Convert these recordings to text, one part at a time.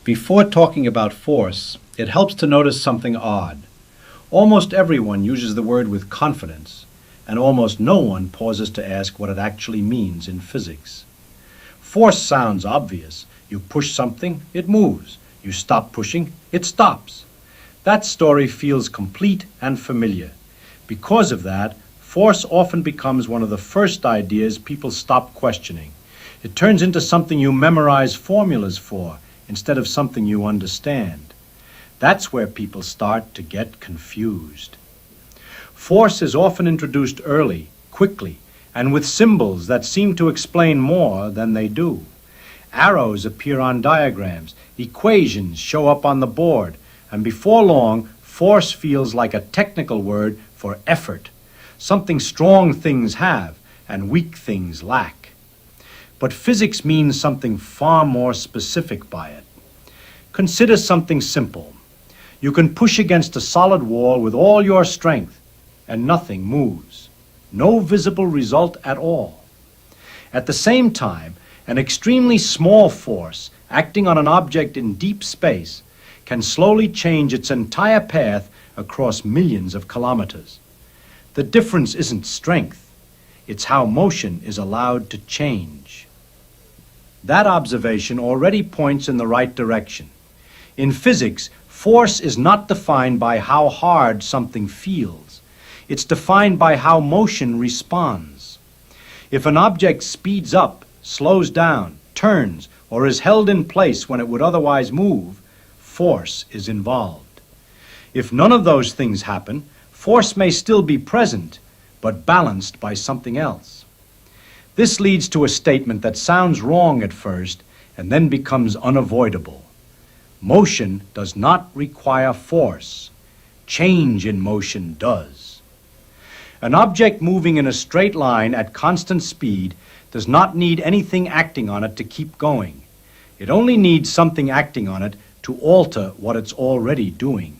Before talking about force, it helps to notice something odd. Almost everyone uses the word with confidence, and almost no one pauses to ask what it actually means in physics. Force sounds obvious. You push something, it moves. You stop pushing, it stops. That story feels complete and familiar. Because of that, force often becomes one of the first ideas people stop questioning. It turns into something you memorize formulas for instead of something you understand. That's where people start to get confused. Force is often introduced early, quickly, and with symbols that seem to explain more than they do. Arrows appear on diagrams, equations show up on the board, and before long, force feels like a technical word for effort, something strong things have and weak things lack. But physics means something far more specific by it. Consider something simple. You can push against a solid wall with all your strength, and nothing moves. No visible result at all. At the same time, an extremely small force acting on an object in deep space can slowly change its entire path across millions of kilometers. The difference isn't strength, it's how motion is allowed to change. That observation already points in the right direction. In physics, force is not defined by how hard something feels. It's defined by how motion responds. If an object speeds up, slows down, turns, or is held in place when it would otherwise move, force is involved. If none of those things happen, force may still be present, but balanced by something else. This leads to a statement that sounds wrong at first and then becomes unavoidable. Motion does not require force. Change in motion does. An object moving in a straight line at constant speed does not need anything acting on it to keep going. It only needs something acting on it to alter what it's already doing.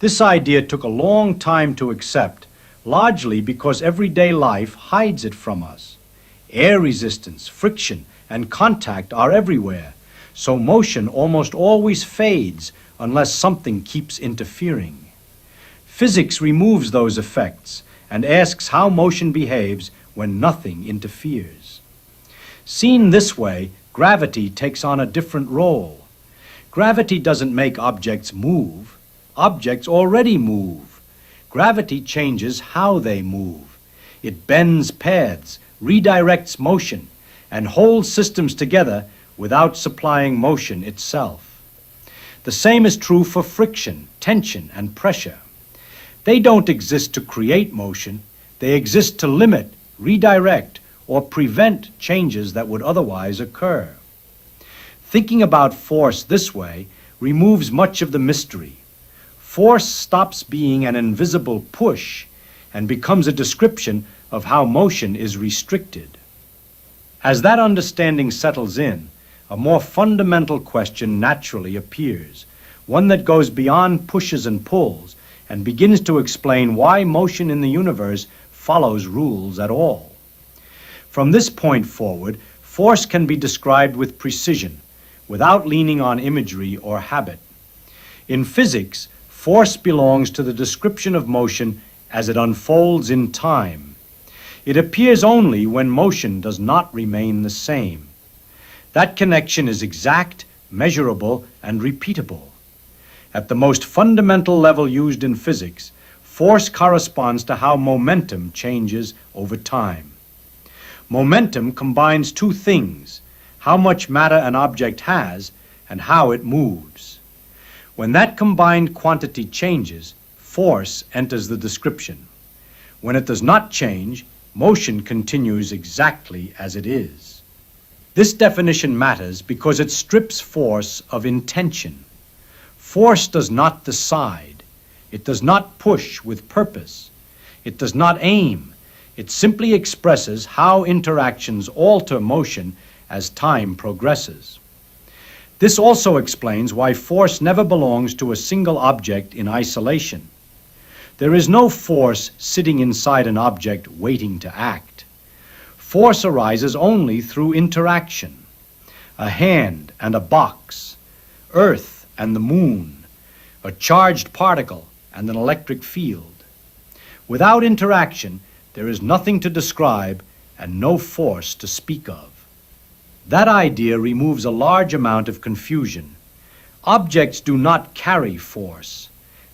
This idea took a long time to accept, largely because everyday life hides it from us. Air resistance, friction, and contact are everywhere, so motion almost always fades unless something keeps interfering. Physics removes those effects and asks how motion behaves when nothing interferes. Seen this way, gravity takes on a different role. Gravity doesn't make objects move. Objects already move. Gravity changes how they move. It bends paths, redirects motion, and holds systems together without supplying motion itself. The same is true for friction, tension, and pressure. They don't exist to create motion. They exist to limit, redirect, or prevent changes that would otherwise occur. Thinking about force this way removes much of the mystery. Force stops being an invisible push and becomes a description of how motion is restricted. As that understanding settles in, a more fundamental question naturally appears, one that goes beyond pushes and pulls and begins to explain why motion in the universe follows rules at all. From this point forward, force can be described with precision, without leaning on imagery or habit. In physics, force belongs to the description of motion as it unfolds in time. It appears only when motion does not remain the same. That connection is exact, measurable, and repeatable. At the most fundamental level used in physics, force corresponds to how momentum changes over time. Momentum combines two things: how much matter an object has and how it moves. When that combined quantity changes, force enters the description. When it does not change, motion continues exactly as it is. This definition matters because it strips force of intention. Force does not decide. It does not push with purpose. It does not aim. It simply expresses how interactions alter motion as time progresses. This also explains why force never belongs to a single object in isolation. There is no force sitting inside an object waiting to act. Force arises only through interaction. A hand and a box, Earth and the moon, a charged particle and an electric field. Without interaction, there is nothing to describe and no force to speak of. That idea removes a large amount of confusion. Objects do not carry force.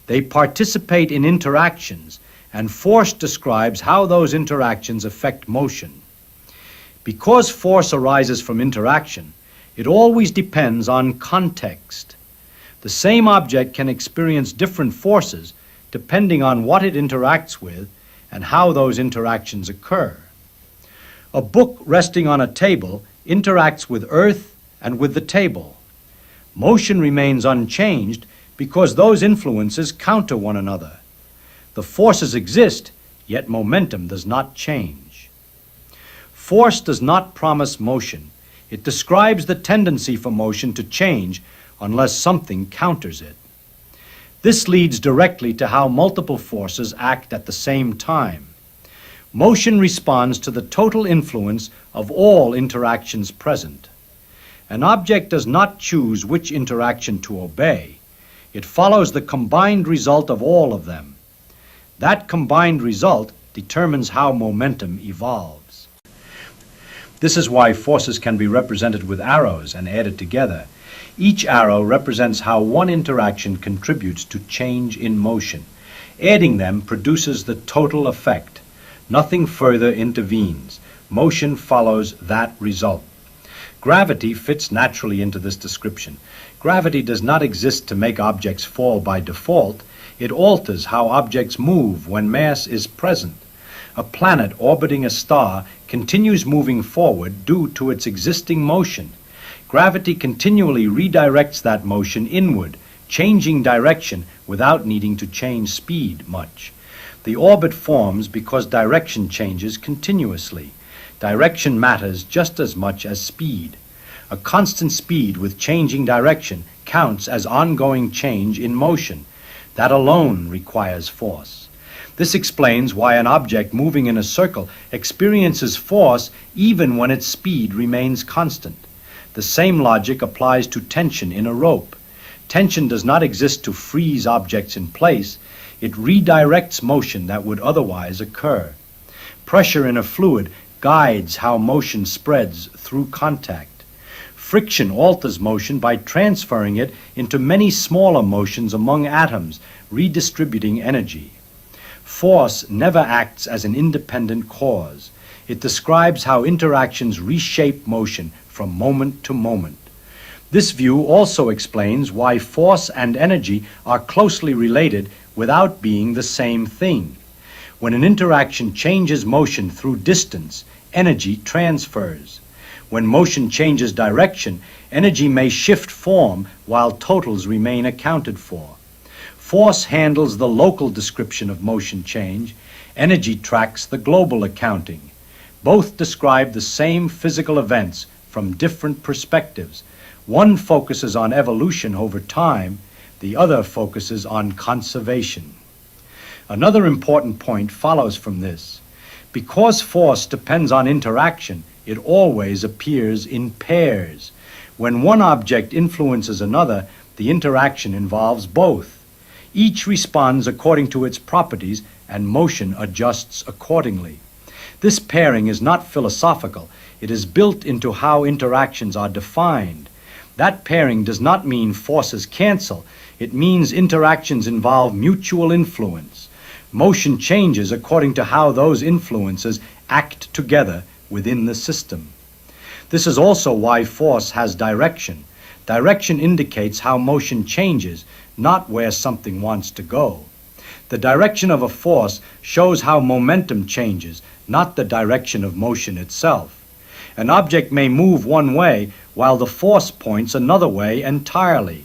They participate in interactions, and force describes how those interactions affect motion. Because force arises from interaction, it always depends on context. The same object can experience different forces depending on what it interacts with and how those interactions occur. A book resting on a table interacts with earth and with the table. Motion remains unchanged because those influences counter one another. The forces exist, yet momentum does not change. Force does not promise motion. It describes the tendency for motion to change unless something counters it. This leads directly to how multiple forces act at the same time. Motion responds to the total influence of all interactions present. An object does not choose which interaction to obey. It follows the combined result of all of them. That combined result determines how momentum evolves. This is why forces can be represented with arrows and added together. Each arrow represents how one interaction contributes to change in motion. Adding them produces the total effect. Nothing further intervenes. Motion follows that result. Gravity fits naturally into this description. Gravity does not exist to make objects fall by default. It alters how objects move when mass is present. A planet orbiting a star continues moving forward due to its existing motion. Gravity continually redirects that motion inward, changing direction without needing to change speed much. The orbit forms because direction changes continuously. Direction matters just as much as speed. A constant speed with changing direction counts as ongoing change in motion. That alone requires force. This explains why an object moving in a circle experiences force even when its speed remains constant. The same logic applies to tension in a rope. Tension does not exist to freeze objects in place. It redirects motion that would otherwise occur. Pressure in a fluid guides how motion spreads through contact. Friction alters motion by transferring it into many smaller motions among atoms, redistributing energy. Force never acts as an independent cause. It describes how interactions reshape motion from moment to moment. This view also explains why force and energy are closely related without being the same thing. When an interaction changes motion through distance, energy transfers. When motion changes direction, energy may shift form while totals remain accounted for. Force handles the local description of motion change. Energy tracks the global accounting. Both describe the same physical events from different perspectives. One focuses on evolution over time, the other focuses on conservation. Another important point follows from this. Because force depends on interaction, it always appears in pairs. When one object influences another, the interaction involves both. Each responds according to its properties, and motion adjusts accordingly. This pairing is not philosophical. It is built into how interactions are defined. That pairing does not mean forces cancel. It means interactions involve mutual influence. Motion changes according to how those influences act together within the system. This is also why force has direction. Direction indicates how motion changes, not where something wants to go. The direction of a force shows how momentum changes, not the direction of motion itself. An object may move one way while the force points another way entirely.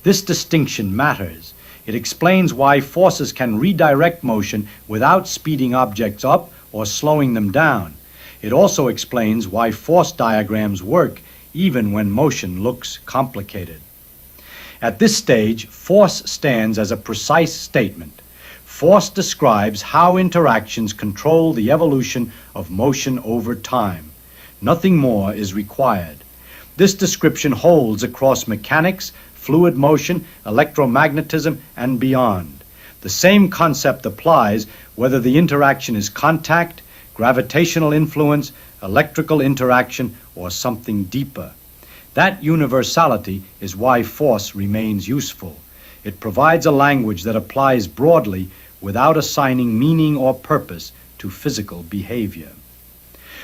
This distinction matters. It explains why forces can redirect motion without speeding objects up or slowing them down. It also explains why force diagrams work even when motion looks complicated. At this stage, force stands as a precise statement. Force describes how interactions control the evolution of motion over time. Nothing more is required. This description holds across mechanics, fluid motion, electromagnetism, and beyond. The same concept applies whether the interaction is contact, gravitational influence, electrical interaction, or something deeper. That universality is why force remains useful. It provides a language that applies broadly without assigning meaning or purpose to physical behavior.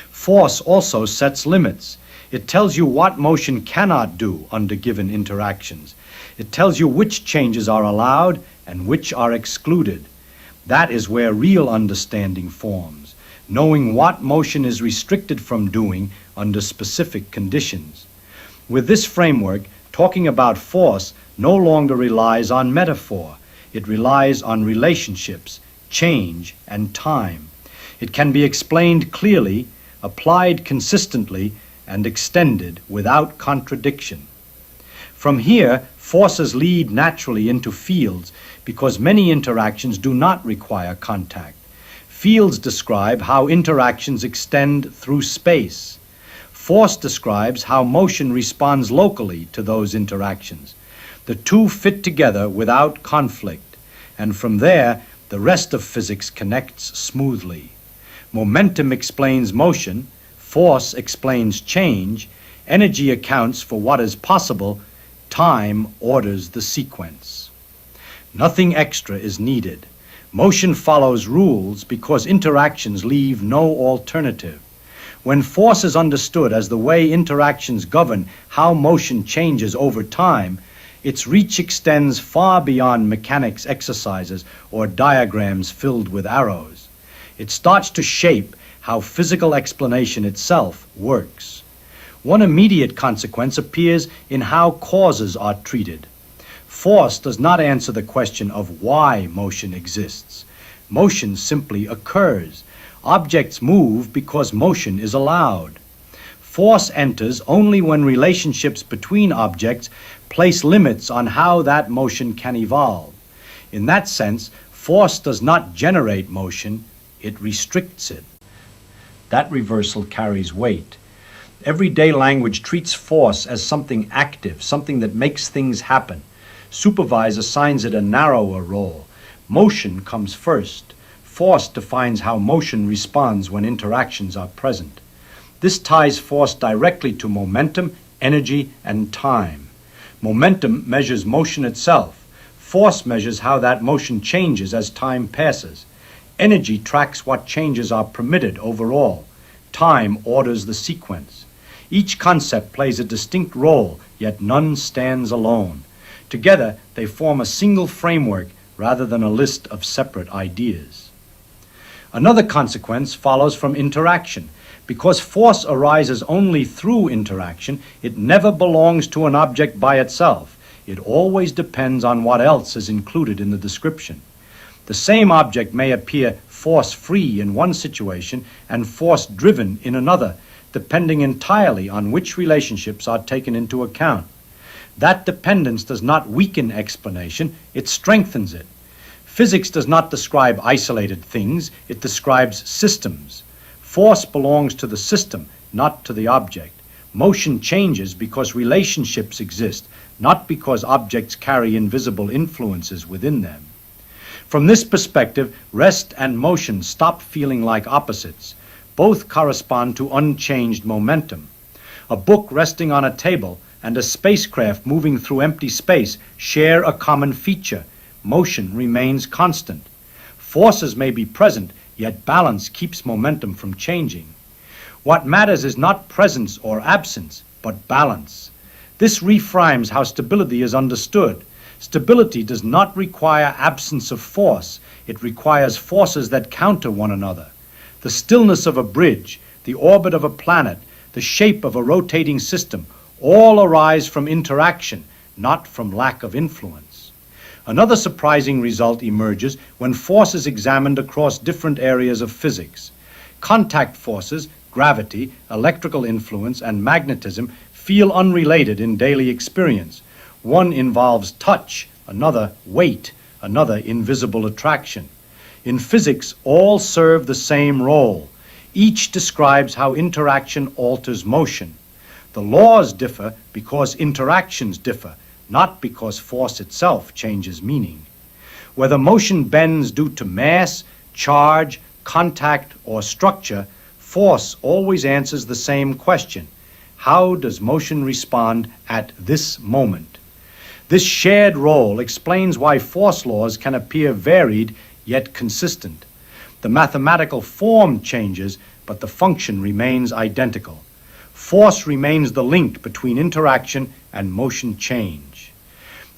Force also sets limits. It tells you what motion cannot do under given interactions. It tells you which changes are allowed and which are excluded. That is where real understanding forms, knowing what motion is restricted from doing under specific conditions. With this framework, talking about force no longer relies on metaphor. It relies on relationships, change, and time. It can be explained clearly, applied consistently, and extended without contradiction. From here, forces lead naturally into fields because many interactions do not require contact. Fields describe how interactions extend through space. Force describes how motion responds locally to those interactions. The two fit together without conflict, and from there, the rest of physics connects smoothly. Momentum explains motion, force explains change, energy accounts for what is possible, time orders the sequence. Nothing extra is needed. Motion follows rules because interactions leave no alternative. When force is understood as the way interactions govern how motion changes over time, its reach extends far beyond mechanics exercises or diagrams filled with arrows. It starts to shape how physical explanation itself works. One immediate consequence appears in how causes are treated. Force does not answer the question of why motion exists. Motion simply occurs. Objects move because motion is allowed. Force enters only when relationships between objects place limits on how that motion can evolve. In that sense, force does not generate motion, it restricts it. That reversal carries weight. Everyday language treats force as something active, something that makes things happen. Supervise assigns it a narrower role. Motion comes first. Force defines how motion responds when interactions are present. This ties force directly to momentum, energy, and time. Momentum measures motion itself. Force measures how that motion changes as time passes. Energy tracks what changes are permitted overall. Time orders the sequence. Each concept plays a distinct role, yet none stands alone. Together, they form a single framework rather than a list of separate ideas. Another consequence follows from interaction. Because force arises only through interaction, it never belongs to an object by itself. It always depends on what else is included in the description. The same object may appear force-free in one situation and force-driven in another, depending entirely on which relationships are taken into account. That dependence does not weaken explanation, it strengthens it. Physics does not describe isolated things, it describes systems. Force belongs to the system, not to the object. Motion changes because relationships exist, not because objects carry invisible influences within them. From this perspective, rest and motion stop feeling like opposites. Both correspond to unchanged momentum. A book resting on a table and a spacecraft moving through empty space share a common feature. Motion remains constant. Forces may be present, yet balance keeps momentum from changing. What matters is not presence or absence, but balance. This reframes how stability is understood. Stability does not require absence of force. It requires forces that counter one another. The stillness of a bridge, the orbit of a planet, the shape of a rotating system, all arise from interaction, not from lack of influence. Another surprising result emerges when force is examined across different areas of physics. Contact forces, gravity, electrical influence, and magnetism feel unrelated in daily experience. One involves touch, another weight, another invisible attraction. In physics, all serve the same role. Each describes how interaction alters motion. The laws differ because interactions differ, not because force itself changes meaning. Whether motion bends due to mass, charge, contact, or structure, force always answers the same question: how does motion respond at this moment? This shared role explains why force laws can appear varied yet consistent. The mathematical form changes, but the function remains identical. Force remains the link between interaction and motion change.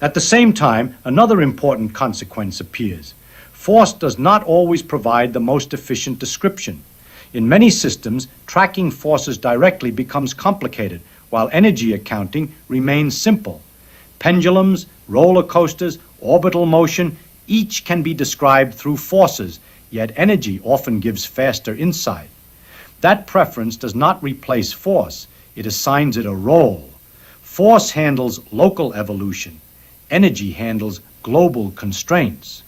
At the same time, another important consequence appears. Force does not always provide the most efficient description. In many systems, tracking forces directly becomes complicated, while energy accounting remains simple. Pendulums, roller coasters, orbital motion, each can be described through forces, yet energy often gives faster insight. That preference does not replace force, it assigns it a role. Force handles local evolution, energy handles global constraints.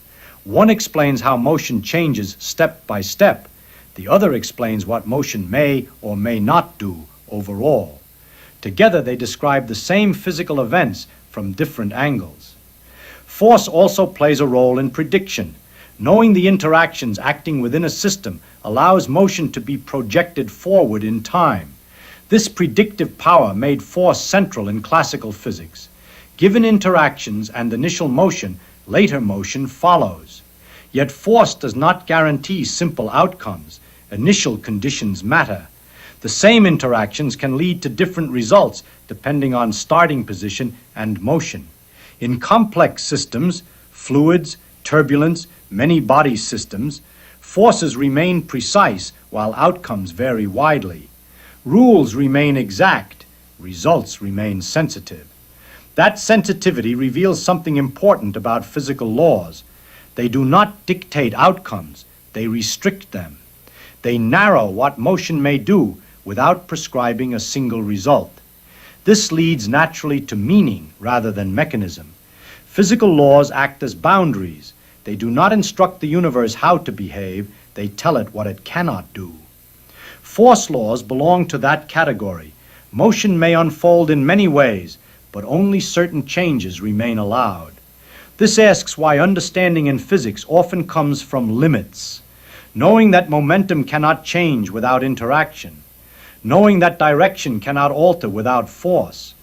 One explains how motion changes step by step, the other explains what motion may or may not do overall. Together they describe the same physical events from different angles. Force also plays a role in prediction. Knowing the interactions acting within a system allows motion to be projected forward in time. This predictive power made force central in classical physics. Given interactions and initial motion, later motion follows. Yet force does not guarantee simple outcomes. Initial conditions matter. The same interactions can lead to different results depending on starting position and motion. In complex systems, fluids, turbulence, many body systems, forces remain precise while outcomes vary widely. Rules remain exact, results remain sensitive. That sensitivity reveals something important about physical laws. They do not dictate outcomes, they restrict them. They narrow what motion may do without prescribing a single result. This leads naturally to meaning rather than mechanism. Physical laws act as boundaries. They do not instruct the universe how to behave, they tell it what it cannot do. Force laws belong to that category. Motion may unfold in many ways, but only certain changes remain allowed. This asks why understanding in physics often comes from limits. Knowing that momentum cannot change without interaction. Knowing that direction cannot alter without force.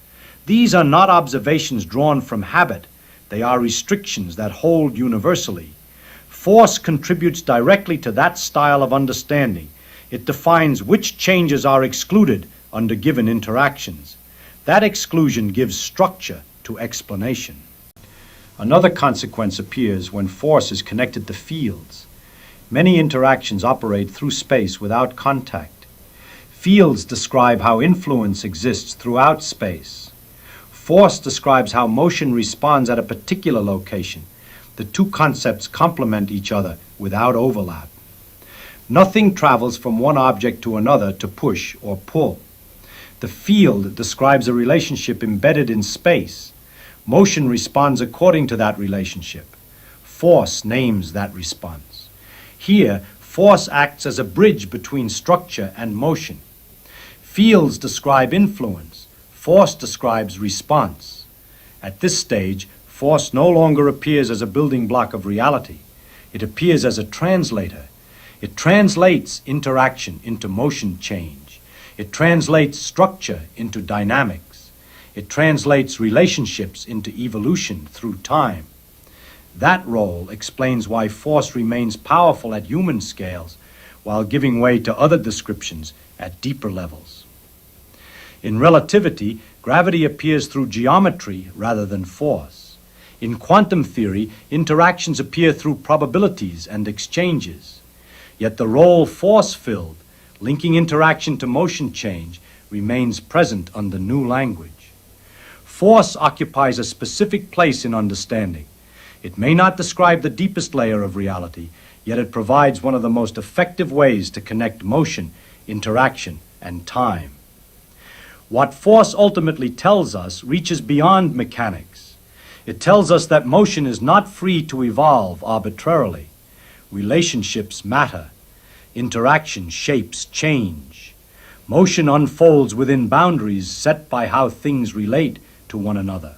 These are not observations drawn from habit. They are restrictions that hold universally. Force contributes directly to that style of understanding. It defines which changes are excluded under given interactions. That exclusion gives structure to explanation. Another consequence appears when force is connected to fields. Many interactions operate through space without contact. Fields describe how influence exists throughout space. Force describes how motion responds at a particular location. The two concepts complement each other without overlap. Nothing travels from one object to another to push or pull. The field describes a relationship embedded in space. Motion responds according to that relationship. Force names that response. Here, force acts as a bridge between structure and motion. Fields describe influence. Force describes response. At this stage, force no longer appears as a building block of reality. It appears as a translator. It translates interaction into motion change. It translates structure into dynamics. It translates relationships into evolution through time. That role explains why force remains powerful at human scales while giving way to other descriptions at deeper levels. In relativity, gravity appears through geometry rather than force. In quantum theory, interactions appear through probabilities and exchanges. Yet the role force filled, linking interaction to motion change, remains present under new language. Force occupies a specific place in understanding. It may not describe the deepest layer of reality, yet it provides one of the most effective ways to connect motion, interaction, and time. What force ultimately tells us reaches beyond mechanics. It tells us that motion is not free to evolve arbitrarily. Relationships matter. Interaction shapes change. Motion unfolds within boundaries set by how things relate to one another.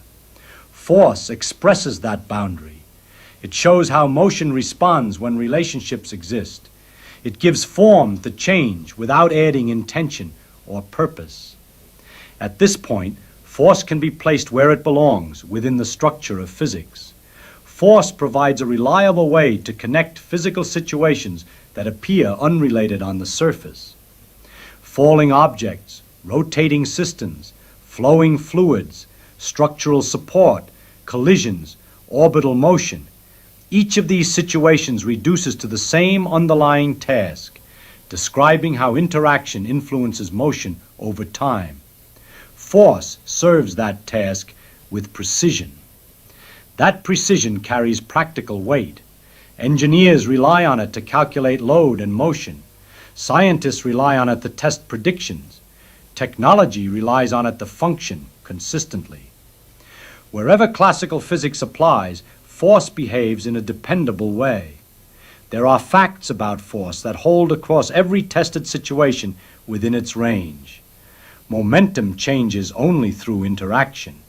Force expresses that boundary. It shows how motion responds when relationships exist. It gives form to change without adding intention or purpose. At this point, force can be placed where it belongs within the structure of physics. Force provides a reliable way to connect physical situations that appear unrelated on the surface. Falling objects, rotating systems, flowing fluids, structural support, collisions, orbital motion. Each of these situations reduces to the same underlying task, describing how interaction influences motion over time. Force serves that task with precision. That precision carries practical weight. Engineers rely on it to calculate load and motion. Scientists rely on it to test predictions. Technology relies on it to function consistently. Wherever classical physics applies, force behaves in a dependable way. There are facts about force that hold across every tested situation within its range. Momentum changes only through interaction.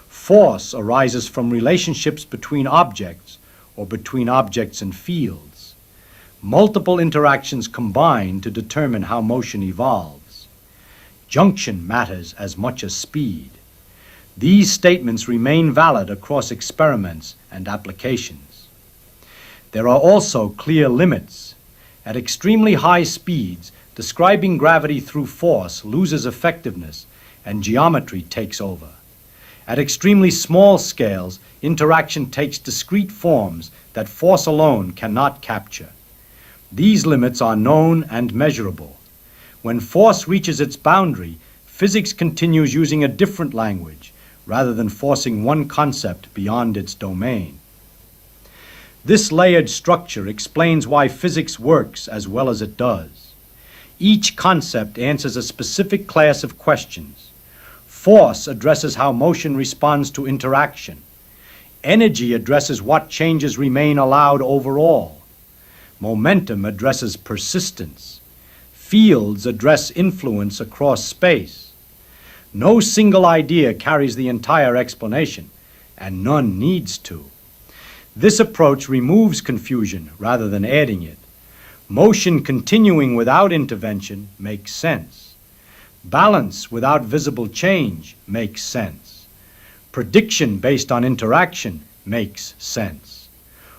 Force arises from relationships between objects or between objects and fields. Multiple interactions combine to determine how motion evolves. Junction matters as much as speed. These statements remain valid across experiments and applications. There are also clear limits. At extremely high speeds, describing gravity through force loses effectiveness and geometry takes over. At extremely small scales, interaction takes discrete forms that force alone cannot capture. These limits are known and measurable. When force reaches its boundary, physics continues using a different language rather than forcing one concept beyond its domain. This layered structure explains why physics works as well as it does. Each concept answers a specific class of questions. Force addresses how motion responds to interaction. Energy addresses what changes remain allowed overall. Momentum addresses persistence. Fields address influence across space. No single idea carries the entire explanation, and none needs to. This approach removes confusion rather than adding it. Motion continuing without intervention makes sense. Balance without visible change makes sense. Prediction based on interaction makes sense.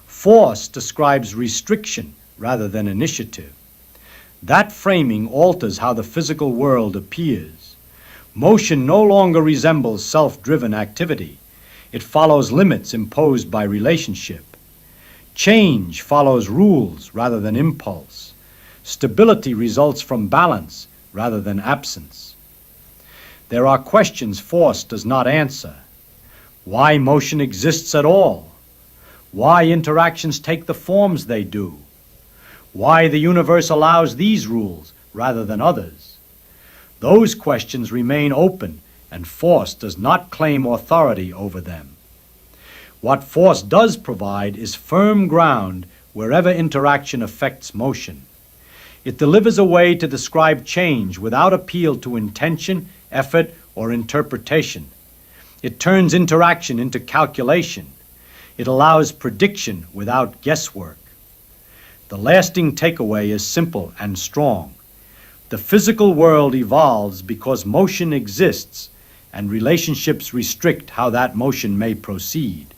Force describes restriction rather than initiative. That framing alters how the physical world appears. Motion no longer resembles self-driven activity. It follows limits imposed by relationship. Change follows rules rather than impulse. Stability results from balance rather than absence. There are questions force does not answer. Why motion exists at all? Why interactions take the forms they do? Why the universe allows these rules rather than others? Those questions remain open, and force does not claim authority over them. What force does provide is firm ground wherever interaction affects motion. It delivers a way to describe change without appeal to intention, effort, or interpretation. It turns interaction into calculation. It allows prediction without guesswork. The lasting takeaway is simple and strong. The physical world evolves because motion exists, and relationships restrict how that motion may proceed.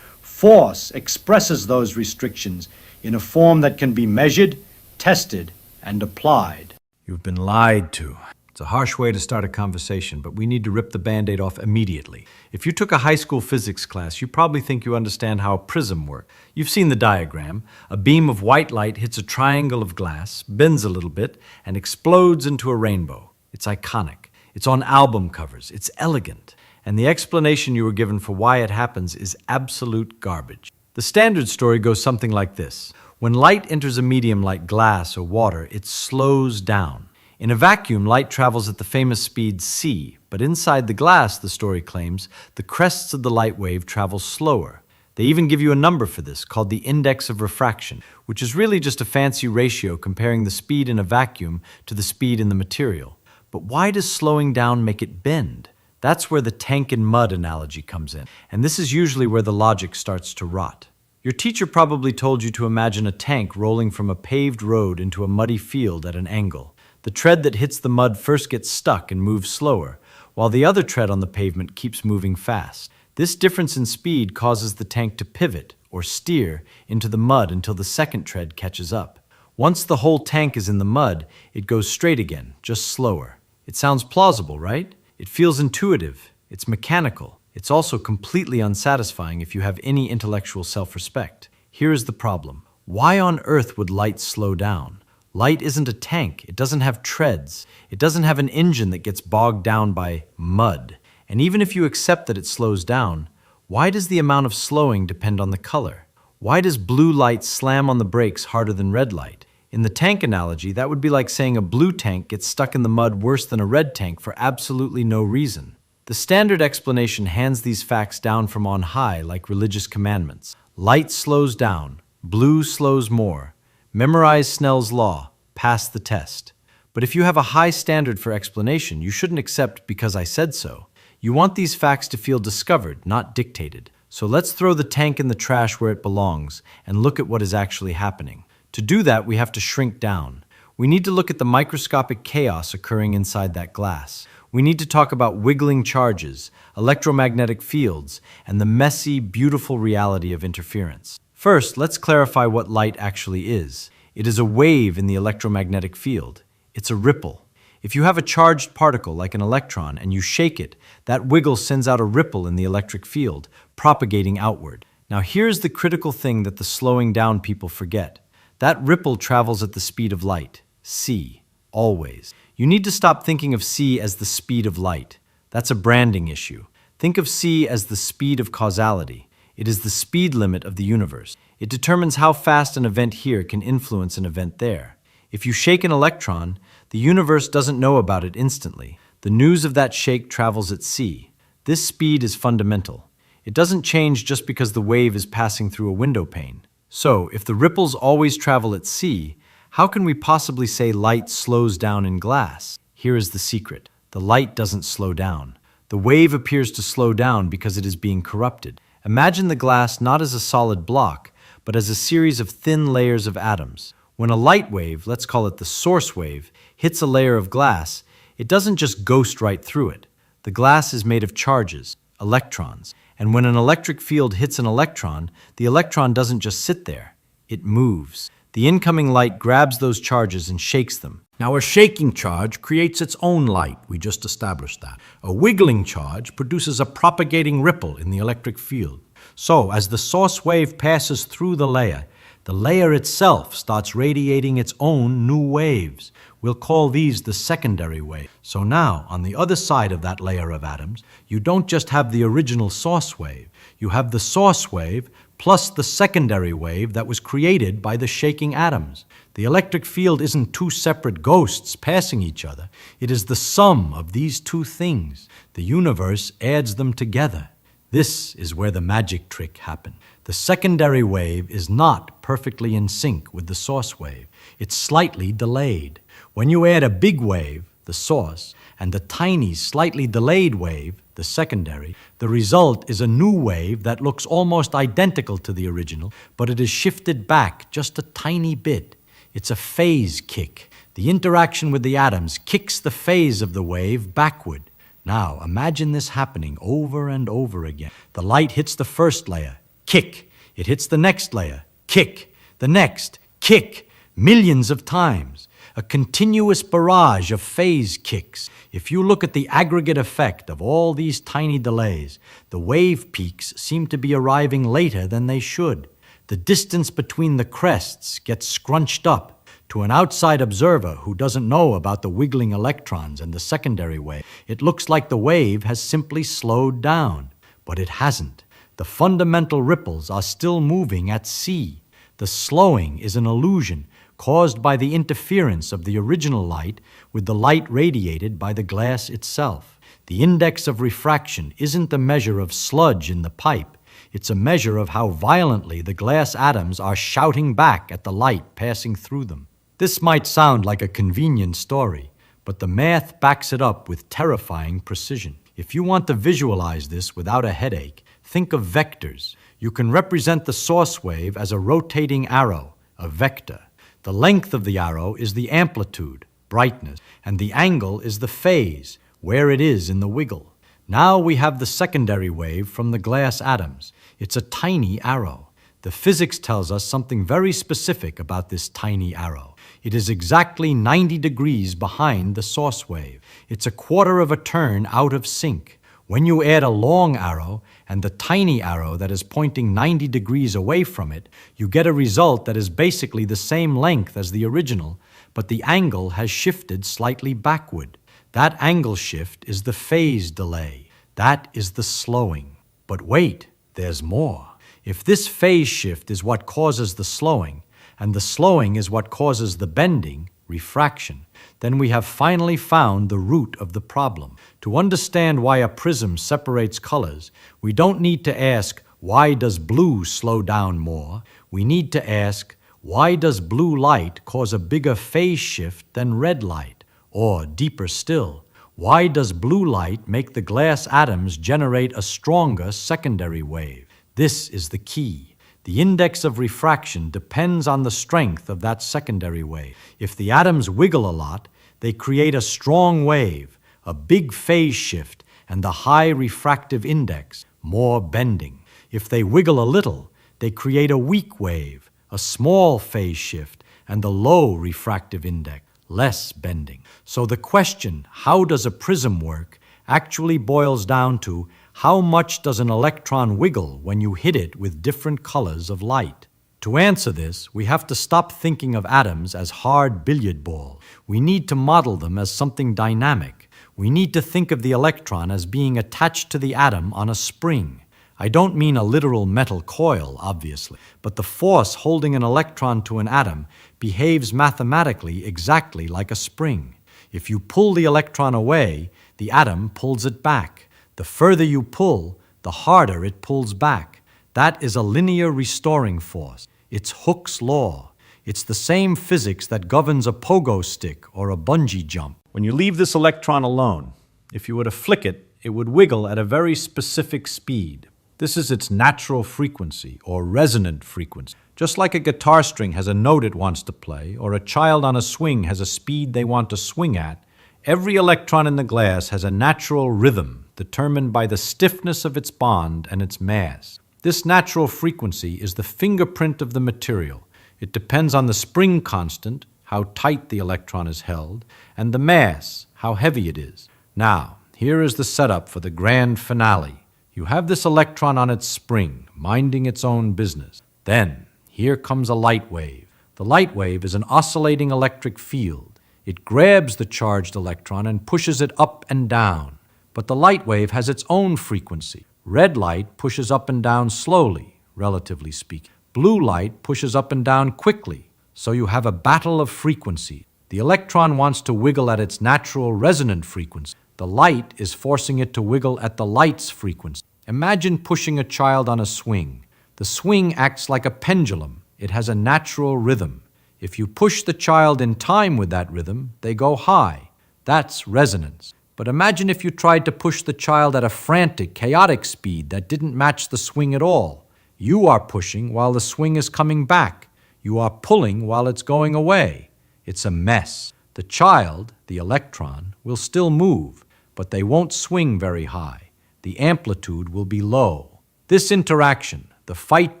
Force expresses those restrictions in a form that can be measured, tested, and applied. You've been lied to. It's a harsh way to start a conversation, but we need to rip the Band-Aid off immediately. If you took a high school physics class, you probably think you understand how a prism works. You've seen the diagram. A beam of white light hits a triangle of glass, bends a little bit, and explodes into a rainbow. It's iconic. It's on album covers. It's elegant. And the explanation you were given for why it happens is absolute garbage. The standard story goes something like this. When light enters a medium like glass or water, it slows down. In a vacuum, light travels at the famous speed c, but inside the glass, the story claims, the crests of the light wave travel slower. They even give you a number for this, called the index of refraction, which is really just a fancy ratio comparing the speed in a vacuum to the speed in the material. But why does slowing down make it bend? That's where the tank and mud analogy comes in, and this is usually where the logic starts to rot. Your teacher probably told you to imagine a tank rolling from a paved road into a muddy field at an angle. The tread that hits the mud first gets stuck and moves slower, while the other tread on the pavement keeps moving fast. This difference in speed causes the tank to pivot, or steer, into the mud until the second tread catches up. Once the whole tank is in the mud, it goes straight again, just slower. It sounds plausible, right? It feels intuitive. It's mechanical. It's also completely unsatisfying if you have any intellectual self-respect. Here is the problem. Why on earth would light slow down? Light isn't a tank. It doesn't have treads. It doesn't have an engine that gets bogged down by mud. And even if you accept that it slows down, why does the amount of slowing depend on the color? Why does blue light slam on the brakes harder than red light? In the tank analogy, that would be like saying a blue tank gets stuck in the mud worse than a red tank for absolutely no reason. The standard explanation hands these facts down from on high like religious commandments. Light slows down, blue slows more. Memorize Snell's law, pass the test. But if you have a high standard for explanation, you shouldn't accept because I said so. You want these facts to feel discovered, not dictated. So let's throw the tank in the trash where it belongs and look at what is actually happening. To do that, we have to shrink down. We need to look at the microscopic chaos occurring inside that glass. We need to talk about wiggling charges, electromagnetic fields, and the messy, beautiful reality of interference. First, let's clarify what light actually is. It is a wave in the electromagnetic field. It's a ripple. If you have a charged particle like an electron and you shake it, that wiggle sends out a ripple in the electric field, propagating outward. Now here's the critical thing that the slowing down people forget. That ripple travels at the speed of light, c, always. You need to stop thinking of c as the speed of light. That's a branding issue. Think of c as the speed of causality. It is the speed limit of the universe. It determines how fast an event here can influence an event there. If you shake an electron, the universe doesn't know about it instantly. The news of that shake travels at c. This speed is fundamental. It doesn't change just because the wave is passing through a window pane. So, if the ripples always travel at c, how can we possibly say light slows down in glass? Here is the secret. The light doesn't slow down. The wave appears to slow down because it is being corrupted. Imagine the glass not as a solid block, but as a series of thin layers of atoms. When a light wave, let's call it the source wave, hits a layer of glass, it doesn't just ghost right through it. The glass is made of charges, electrons. And when an electric field hits an electron, the electron doesn't just sit there. It moves. The incoming light grabs those charges and shakes them. Now, a shaking charge creates its own light. We just established that. A wiggling charge produces a propagating ripple in the electric field. So, as the source wave passes through the layer itself starts radiating its own new waves. We'll call these the secondary wave. So now, on the other side of that layer of atoms, you don't just have the original source wave. You have the source wave plus the secondary wave that was created by the shaking atoms. The electric field isn't two separate ghosts passing each other. It is the sum of these two things. The universe adds them together. This is where the magic trick happened. The secondary wave is not perfectly in sync with the source wave. It's slightly delayed. When you add a big wave, the source, and the tiny, slightly delayed wave, the secondary, the result is a new wave that looks almost identical to the original, but it is shifted back just a tiny bit. It's a phase kick. The interaction with the atoms kicks the phase of the wave backward. Now, imagine this happening over and over again. The light hits the first layer, kick. It hits the next layer, kick. The next, kick. Millions of times. A continuous barrage of phase kicks. If you look at the aggregate effect of all these tiny delays, the wave peaks seem to be arriving later than they should. The distance between the crests gets scrunched up. To an outside observer who doesn't know about the wiggling electrons and the secondary wave, it looks like the wave has simply slowed down. But it hasn't. The fundamental ripples are still moving at c. The slowing is an illusion caused by the interference of the original light with the light radiated by the glass itself. The index of refraction isn't the measure of sludge in the pipe. It's a measure of how violently the glass atoms are shouting back at the light passing through them. This might sound like a convenient story, but the math backs it up with terrifying precision. If you want to visualize this without a headache, think of vectors. You can represent the source wave as a rotating arrow, a vector. The length of the arrow is the amplitude, brightness, and the angle is the phase, where it is in the wiggle. Now we have the secondary wave from the glass atoms. It's a tiny arrow. The physics tells us something very specific about this tiny arrow. It is exactly 90 degrees behind the source wave. It's a quarter of a turn out of sync. When you add a long arrow and the tiny arrow that is pointing 90 degrees away from it, you get a result that is basically the same length as the original, but the angle has shifted slightly backward. That angle shift is the phase delay. That is the slowing. But wait, there's more. If this phase shift is what causes the slowing, and the slowing is what causes the bending, refraction, then we have finally found the root of the problem. To understand why a prism separates colors, we don't need to ask, why does blue slow down more? We need to ask, why does blue light cause a bigger phase shift than red light? Or, deeper still, why does blue light make the glass atoms generate a stronger secondary wave? This is the key. The index of refraction depends on the strength of that secondary wave. If the atoms wiggle a lot, they create a strong wave, a big phase shift, and the high refractive index, more bending. If they wiggle a little, they create a weak wave, a small phase shift, and the low refractive index, less bending. So the question, how does a prism work, actually boils down to how much does an electron wiggle when you hit it with different colors of light? To answer this, we have to stop thinking of atoms as hard billiard balls. We need to model them as something dynamic. We need to think of the electron as being attached to the atom on a spring. I don't mean a literal metal coil, obviously, but the force holding an electron to an atom behaves mathematically exactly like a spring. If you pull the electron away, the atom pulls it back. The further you pull, the harder it pulls back. That is a linear restoring force. It's Hooke's law. It's the same physics that governs a pogo stick or a bungee jump. When you leave this electron alone, if you were to flick it, it would wiggle at a very specific speed. This is its natural frequency, or resonant frequency. Just like a guitar string has a note it wants to play, or a child on a swing has a speed they want to swing at, every electron in the glass has a natural rhythm determined by the stiffness of its bond and its mass. This natural frequency is the fingerprint of the material. It depends on the spring constant, how tight the electron is held, and the mass, how heavy it is. Now, here is the setup for the grand finale. You have this electron on its spring, minding its own business. Then, here comes a light wave. The light wave is an oscillating electric field. It grabs the charged electron and pushes it up and down. But the light wave has its own frequency. Red light pushes up and down slowly, relatively speaking. Blue light pushes up and down quickly. So you have a battle of frequency. The electron wants to wiggle at its natural resonant frequency. The light is forcing it to wiggle at the light's frequency. Imagine pushing a child on a swing. The swing acts like a pendulum. It has a natural rhythm. If you push the child in time with that rhythm, they go high. That's resonance. But imagine if you tried to push the child at a frantic, chaotic speed that didn't match the swing at all. You are pushing while the swing is coming back. You are pulling while it's going away. It's a mess. The child, the electron, will still move, but they won't swing very high. The amplitude will be low. This interaction, the fight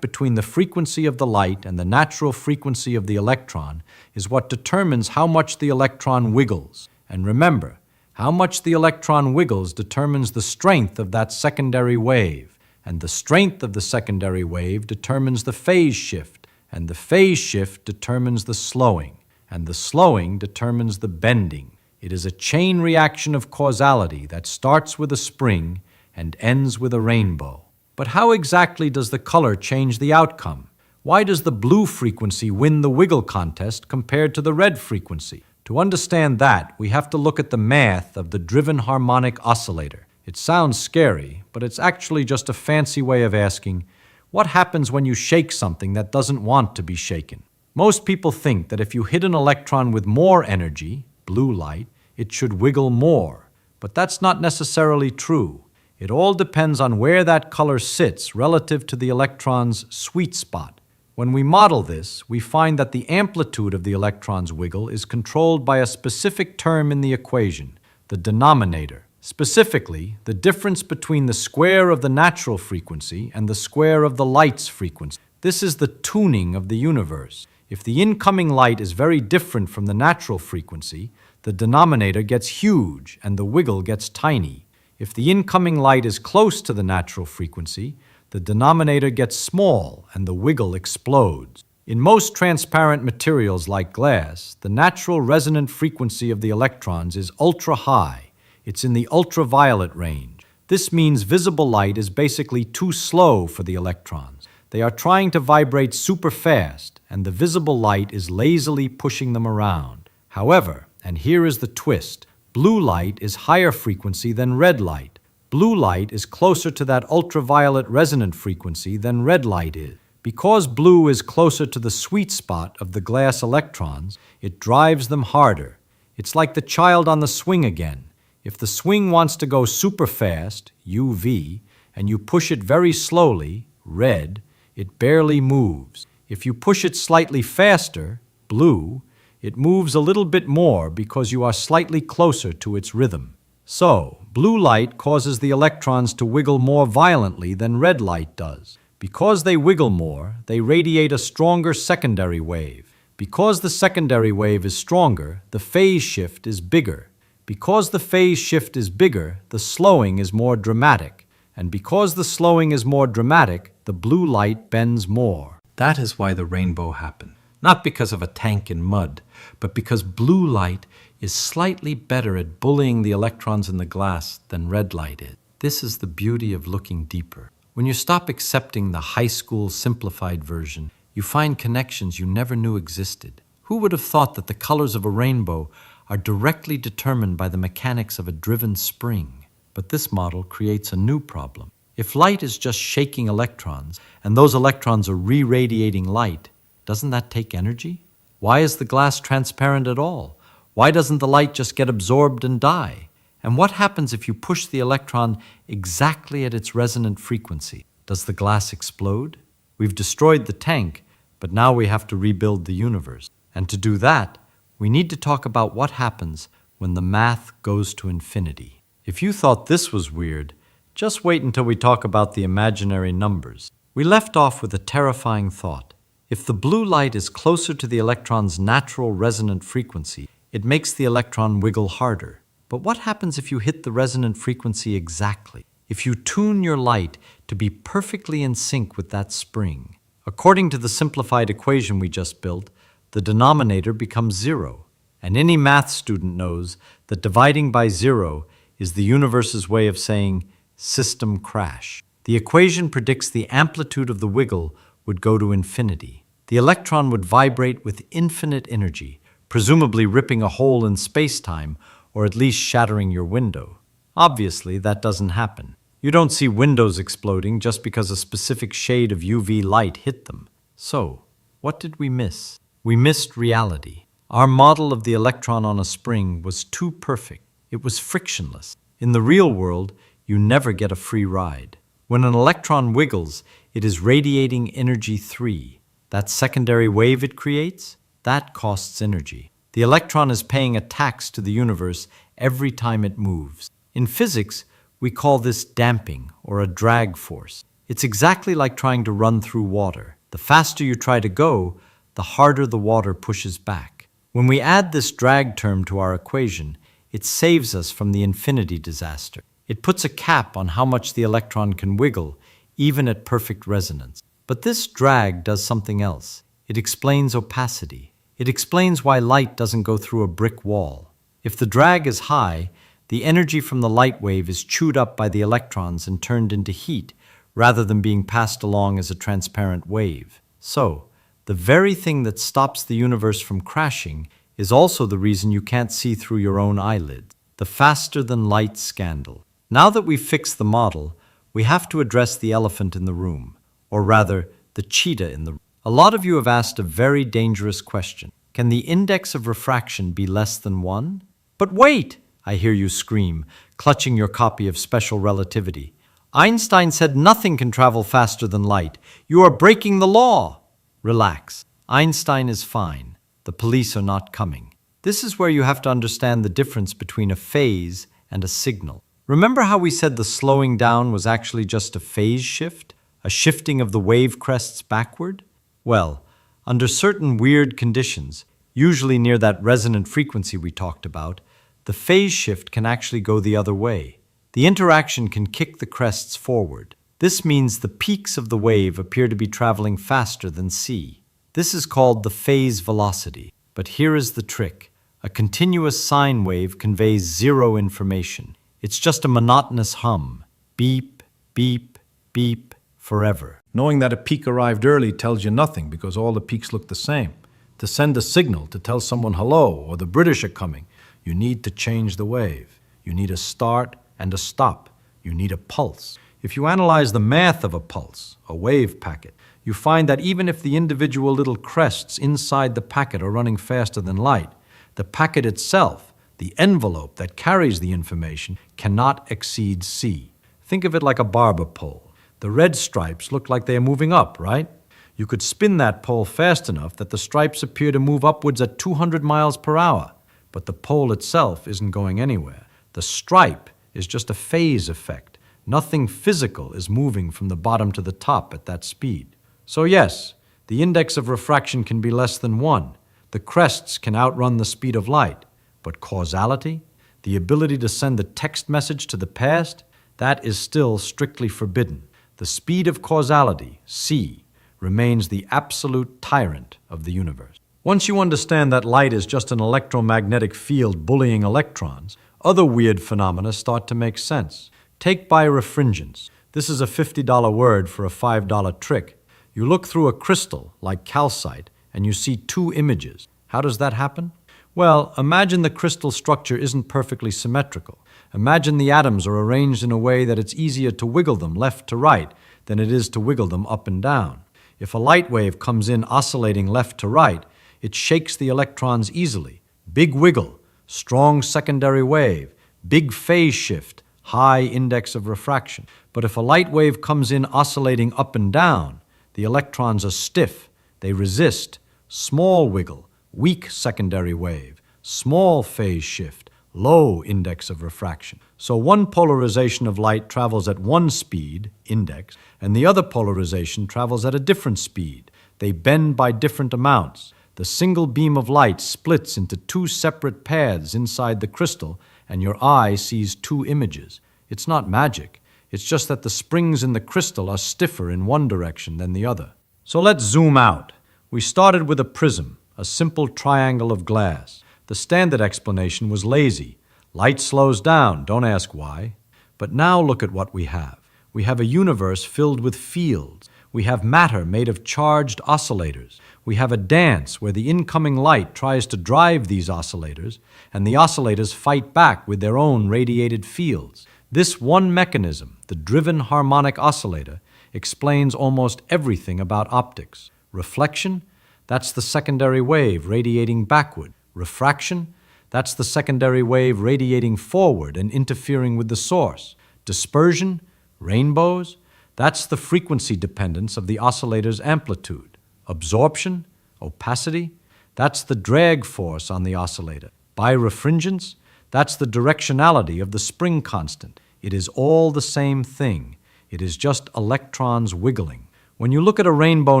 between the frequency of the light and the natural frequency of the electron, is what determines how much the electron wiggles. And remember, how much the electron wiggles determines the strength of that secondary wave, and the strength of the secondary wave determines the phase shift, and the phase shift determines the slowing, and the slowing determines the bending. It is a chain reaction of causality that starts with a spring and ends with a rainbow. But how exactly does the color change the outcome? Why does the blue frequency win the wiggle contest compared to the red frequency? To understand that, we have to look at the math of the driven harmonic oscillator. It sounds scary, but it's actually just a fancy way of asking, what happens when you shake something that doesn't want to be shaken? Most people think that if you hit an electron with more energy, blue light, it should wiggle more. But that's not necessarily true. It all depends on where that color sits relative to the electron's sweet spot. When we model this, we find that the amplitude of the electron's wiggle is controlled by a specific term in the equation, the denominator. Specifically, the difference between the square of the natural frequency and the square of the light's frequency. This is the tuning of the universe. If the incoming light is very different from the natural frequency, the denominator gets huge and the wiggle gets tiny. If the incoming light is close to the natural frequency, the denominator gets small and the wiggle explodes. In most transparent materials like glass, the natural resonant frequency of the electrons is ultra high. It's in the ultraviolet range. This means visible light is basically too slow for the electrons. They are trying to vibrate super fast, and the visible light is lazily pushing them around. However, and here is the twist, blue light is higher frequency than red light. Blue light is closer to that ultraviolet resonant frequency than red light is. Because blue is closer to the sweet spot of the glass electrons, it drives them harder. It's like the child on the swing again. If the swing wants to go super fast, UV, and you push it very slowly, red, it barely moves. If you push it slightly faster, blue, it moves a little bit more because you are slightly closer to its rhythm. So, blue light causes the electrons to wiggle more violently than red light does. Because they wiggle more, they radiate a stronger secondary wave. Because the secondary wave is stronger, the phase shift is bigger. Because the phase shift is bigger, the slowing is more dramatic. And because the slowing is more dramatic, the blue light bends more. That is why the rainbow happened. Not because of a tank in mud, but because blue light is slightly better at bullying the electrons in the glass than red light is. This is the beauty of looking deeper. When you stop accepting the high school simplified version, you find connections you never knew existed. Who would have thought that the colors of a rainbow are directly determined by the mechanics of a driven spring? But this model creates a new problem. If light is just shaking electrons, and those electrons are re-radiating light, doesn't that take energy? Why is the glass transparent at all? Why doesn't the light just get absorbed and die? And what happens if you push the electron exactly at its resonant frequency? Does the glass explode? We've destroyed the tank, but now we have to rebuild the universe. And to do that, we need to talk about what happens when the math goes to infinity. If you thought this was weird, just wait until we talk about the imaginary numbers. We left off with a terrifying thought. If the blue light is closer to the electron's natural resonant frequency, it makes the electron wiggle harder. But what happens if you hit the resonant frequency exactly? If you tune your light to be perfectly in sync with that spring? According to the simplified equation we just built, the denominator becomes 0. And any math student knows that dividing by 0 is the universe's way of saying system crash. The equation predicts the amplitude of the wiggle would go to infinity. The electron would vibrate with infinite energy, presumably ripping a hole in space-time or at least shattering your window. Obviously, that doesn't happen. You don't see windows exploding just because a specific shade of UV light hit them. So, what did we miss? We missed reality. Our model of the electron on a spring was too perfect. It was frictionless. In the real world, you never get a free ride. When an electron wiggles, it is radiating energy 3. That secondary wave it creates, that costs energy. The electron is paying a tax to the universe every time it moves. In physics, we call this damping or a drag force. It's exactly like trying to run through water. The faster you try to go, the harder the water pushes back. When we add this drag term to our equation, it saves us from the infinity disaster. It puts a cap on how much the electron can wiggle, even at perfect resonance. But this drag does something else. It explains opacity. It explains why light doesn't go through a brick wall. If the drag is high, the energy from the light wave is chewed up by the electrons and turned into heat, rather than being passed along as a transparent wave. So, the very thing that stops the universe from crashing is also the reason you can't see through your own eyelids. The faster-than-light scandal. Now that we've fixed the model, we have to address the elephant in the room, or rather, the cheetah in the room. A lot of you have asked a very dangerous question. Can the index of refraction be less than 1? But wait, I hear you scream, clutching your copy of Special Relativity. Einstein said nothing can travel faster than light. You are breaking the law. Relax. Einstein is fine. The police are not coming. This is where you have to understand the difference between a phase and a signal. Remember how we said the slowing down was actually just a phase shift? A shifting of the wave crests backward? Well, under certain weird conditions, usually near that resonant frequency we talked about, the phase shift can actually go the other way. The interaction can kick the crests forward. This means the peaks of the wave appear to be traveling faster than c. This is called the phase velocity. But here is the trick. A continuous sine wave conveys zero information. It's just a monotonous hum. Beep, beep, beep, forever. Knowing that a peak arrived early tells you nothing because all the peaks look the same. To send a signal, to tell someone hello or the British are coming, you need to change the wave. You need a start and a stop. You need a pulse. If you analyze the math of a pulse, a wave packet, you find that even if the individual little crests inside the packet are running faster than light, the packet itself, the envelope that carries the information, cannot exceed c. Think of it like a barber pole. The red stripes look like they are moving up, right? You could spin that pole fast enough that the stripes appear to move upwards at 200 miles per hour, but the pole itself isn't going anywhere. The stripe is just a phase effect. Nothing physical is moving from the bottom to the top at that speed. So yes, the index of refraction can be less than 1. The crests can outrun the speed of light. But causality, the ability to send a text message to the past, that is still strictly forbidden. The speed of causality, c, remains the absolute tyrant of the universe. Once you understand that light is just an electromagnetic field bullying electrons, other weird phenomena start to make sense. Take birefringence. This is a $50 word for a $5 trick. You look through a crystal, like calcite, and you see two images. How does that happen? Well, imagine the crystal structure isn't perfectly symmetrical. Imagine the atoms are arranged in a way that it's easier to wiggle them left to right than it is to wiggle them up and down. If a light wave comes in oscillating left to right, it shakes the electrons easily. Big wiggle, strong secondary wave, big phase shift, high index of refraction. But if a light wave comes in oscillating up and down, the electrons are stiff, they resist, small wiggle, weak secondary wave, small phase shift, low index of refraction. So one polarization of light travels at one speed, index, and the other polarization travels at a different speed. They bend by different amounts. The single beam of light splits into two separate paths inside the crystal, and your eye sees two images. It's not magic. It's just that the springs in the crystal are stiffer in one direction than the other. So let's zoom out. We started with a prism, a simple triangle of glass. The standard explanation was lazy. Light slows down, don't ask why. But now look at what we have. We have a universe filled with fields. We have matter made of charged oscillators. We have a dance where the incoming light tries to drive these oscillators, and the oscillators fight back with their own radiated fields. This one mechanism, the driven harmonic oscillator, explains almost everything about optics. Reflection, that's the secondary wave radiating backward. Refraction, that's the secondary wave radiating forward and interfering with the source. Dispersion, rainbows, that's the frequency dependence of the oscillator's amplitude. Absorption, opacity, that's the drag force on the oscillator. Birefringence, that's the directionality of the spring constant. It is all the same thing. It is just electrons wiggling. When you look at a rainbow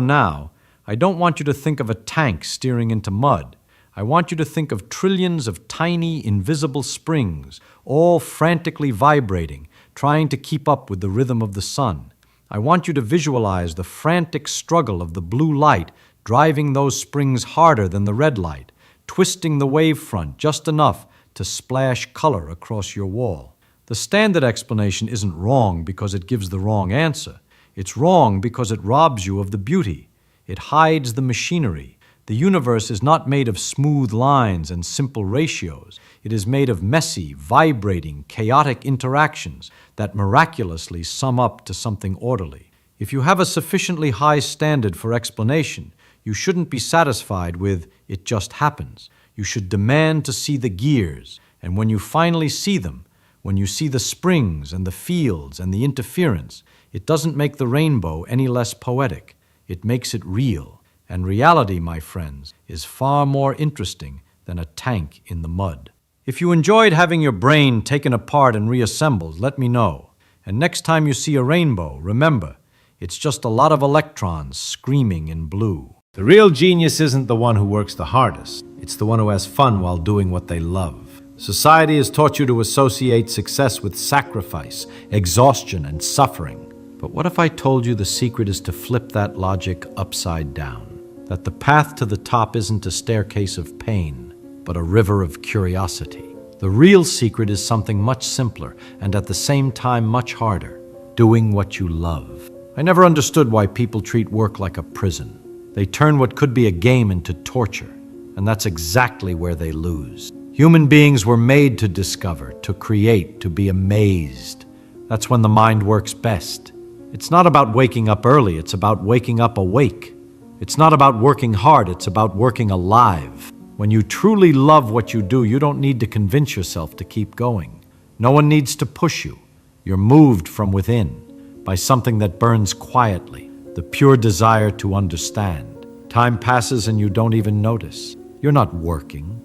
now, I don't want you to think of a tank steering into mud. I want you to think of trillions of tiny, invisible springs, all frantically vibrating, trying to keep up with the rhythm of the sun. I want you to visualize the frantic struggle of the blue light driving those springs harder than the red light, twisting the wavefront just enough to splash color across your wall. The standard explanation isn't wrong because it gives the wrong answer. It's wrong because it robs you of the beauty. It hides the machinery. The universe is not made of smooth lines and simple ratios. It is made of messy, vibrating, chaotic interactions that miraculously sum up to something orderly. If you have a sufficiently high standard for explanation, you shouldn't be satisfied with "it just happens." You should demand to see the gears And when you finally see them, when you see the springs and the fields and the interference, it doesn't make the rainbow any less poetic. It makes it real. And reality, my friends, is far more interesting than a tank in the mud. If you enjoyed having your brain taken apart and reassembled, let me know. And next time you see a rainbow, remember, it's just a lot of electrons screaming in blue. The real genius isn't the one who works the hardest. It's the one who has fun while doing what they love. Society has taught you to associate success with sacrifice, exhaustion, and suffering. But what if I told you the secret is to flip that logic upside down? That the path to the top isn't a staircase of pain, but a river of curiosity. The real secret is something much simpler and at the same time much harder: doing what you love. I never understood why people treat work like a prison. They turn what could be a game into torture, and that's exactly where they lose. Human beings were made to discover, to create, to be amazed. That's when the mind works best. It's not about waking up early, it's about waking up awake. It's not about working hard, it's about working alive. When you truly love what you do, you don't need to convince yourself to keep going. No one needs to push you. You're moved from within by something that burns quietly, the pure desire to understand. Time passes and you don't even notice. You're not working.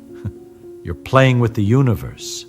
You're playing with the universe,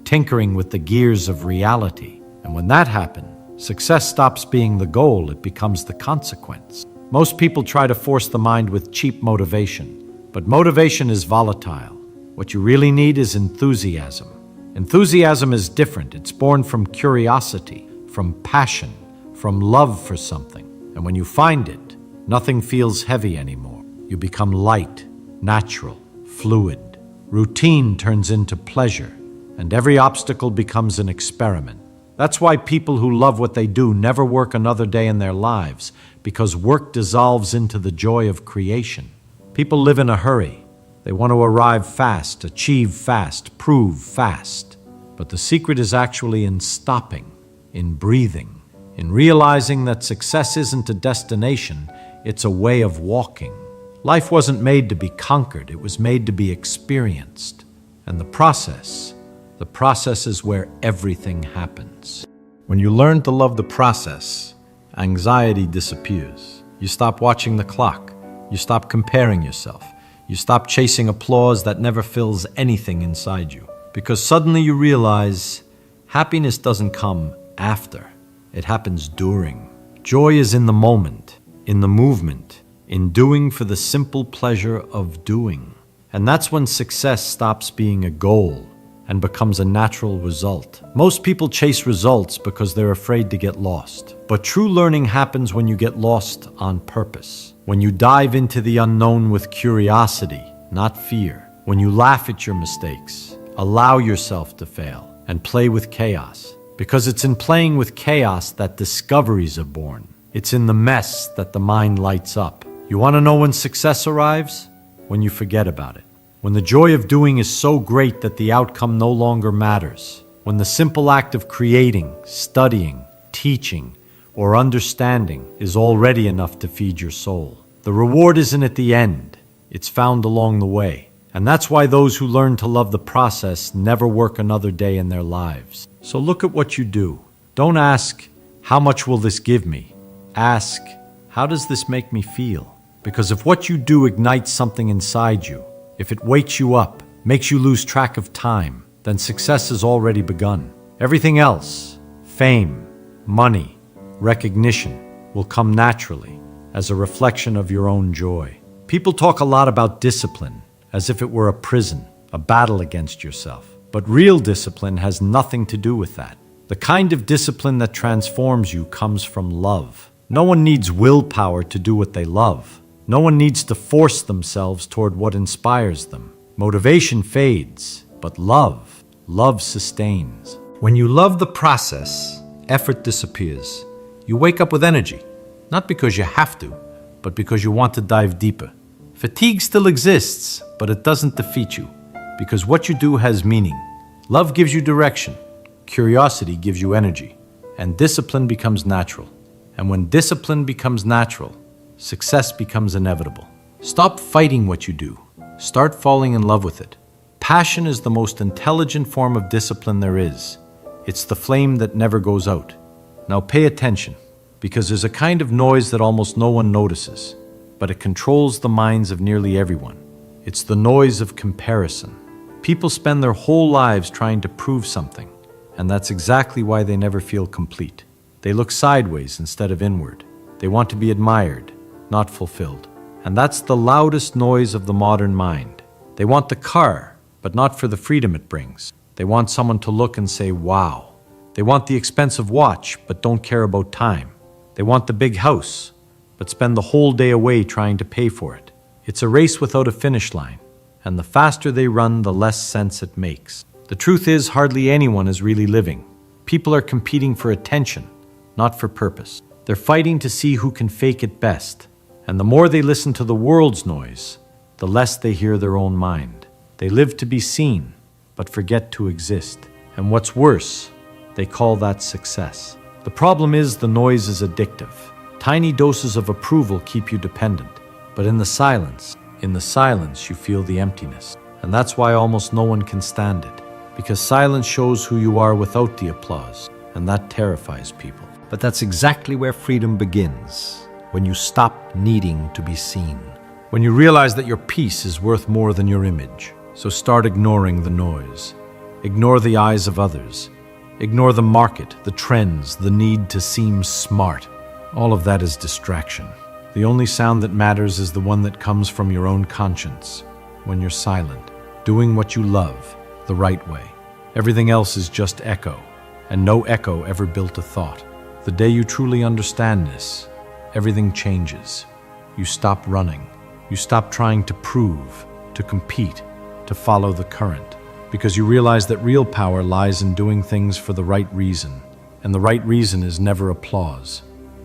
tinkering with the gears of reality. And when that happens, success stops being the goal, it becomes the consequence. Most people try to force the mind with cheap motivation. But motivation is volatile. What you really need is enthusiasm. Enthusiasm is different. It's born from curiosity, from passion, from love for something. And when you find it, nothing feels heavy anymore. You become light, natural, fluid. Routine turns into pleasure, and every obstacle becomes an experiment. That's why people who love what they do never work another day in their lives, because work dissolves into the joy of creation. People live in a hurry. They want to arrive fast, achieve fast, prove fast. But the secret is actually in stopping, in breathing, in realizing that success isn't a destination, it's a way of walking. Life wasn't made to be conquered, it was made to be experienced. And the process is where everything happens. When you learn to love the process, anxiety disappears. You stop watching the clock. You stop comparing yourself. You stop chasing applause that never fills anything inside you. Because suddenly you realize happiness doesn't come after. It happens during. Joy is in the moment, in the movement, in doing for the simple pleasure of doing. And that's when success stops being a goal and becomes a natural result. Most people chase results because they're afraid to get lost. But true learning happens when you get lost on purpose. When you dive into the unknown with curiosity, not fear. When you laugh at your mistakes, allow yourself to fail, and play with chaos. Because it's in playing with chaos that discoveries are born. It's in the mess that the mind lights up. You want to know when success arrives? When you forget about it. When the joy of doing is so great that the outcome no longer matters. When the simple act of creating, studying, teaching, or understanding is already enough to feed your soul. The reward isn't at the end. It's found along the way. And that's why those who learn to love the process never work another day in their lives. So look at what you do. Don't ask, how much will this give me? Ask, how does this make me feel? Because if what you do ignites something inside you, if it wakes you up, makes you lose track of time, then success has already begun. Everything else, fame, money, recognition, will come naturally as a reflection of your own joy. People talk a lot about discipline, as if it were a prison, a battle against yourself. But real discipline has nothing to do with that. The kind of discipline that transforms you comes from love. No one needs willpower to do what they love. No one needs to force themselves toward what inspires them. Motivation fades, but love sustains. When you love the process, effort disappears. You wake up with energy, not because you have to, but because you want to dive deeper. Fatigue still exists, but it doesn't defeat you, because what you do has meaning. Love gives you direction, curiosity gives you energy, and discipline becomes natural. And when discipline becomes natural, success becomes inevitable. Stop fighting what you do. Start falling in love with it. Passion is the most intelligent form of discipline there is. It's the flame that never goes out. Now pay attention, because there's a kind of noise that almost no one notices, but it controls the minds of nearly everyone. It's the noise of comparison. People spend their whole lives trying to prove something, and that's exactly why they never feel complete. They look sideways instead of inward. They want to be admired, not fulfilled. And that's the loudest noise of the modern mind. They want the car, but not for the freedom it brings. They want someone to look and say, wow. They want the expensive watch, but don't care about time. They want the big house, but spend the whole day away trying to pay for it. It's a race without a finish line, and the faster they run, the less sense it makes. The truth is, hardly anyone is really living. People are competing for attention, not for purpose. They're fighting to see who can fake it best. And the more they listen to the world's noise, the less they hear their own mind. They live to be seen, but forget to exist. And what's worse, they call that success. The problem is the noise is addictive. Tiny doses of approval keep you dependent. But in the silence you feel the emptiness. And that's why almost no one can stand it. Because silence shows who you are without the applause. And that terrifies people. But that's exactly where freedom begins. When you stop needing to be seen. When you realize that your peace is worth more than your image. So start ignoring the noise. Ignore the eyes of others. Ignore the market, the trends, the need to seem smart. All of that is distraction. The only sound that matters is the one that comes from your own conscience. When you're silent, doing what you love, the right way. Everything else is just echo, and no echo ever built a thought. The day you truly understand this, everything changes. You stop running. You stop trying to prove, to compete, to follow the current. Because you realize that real power lies in doing things for the right reason. And the right reason is never applause.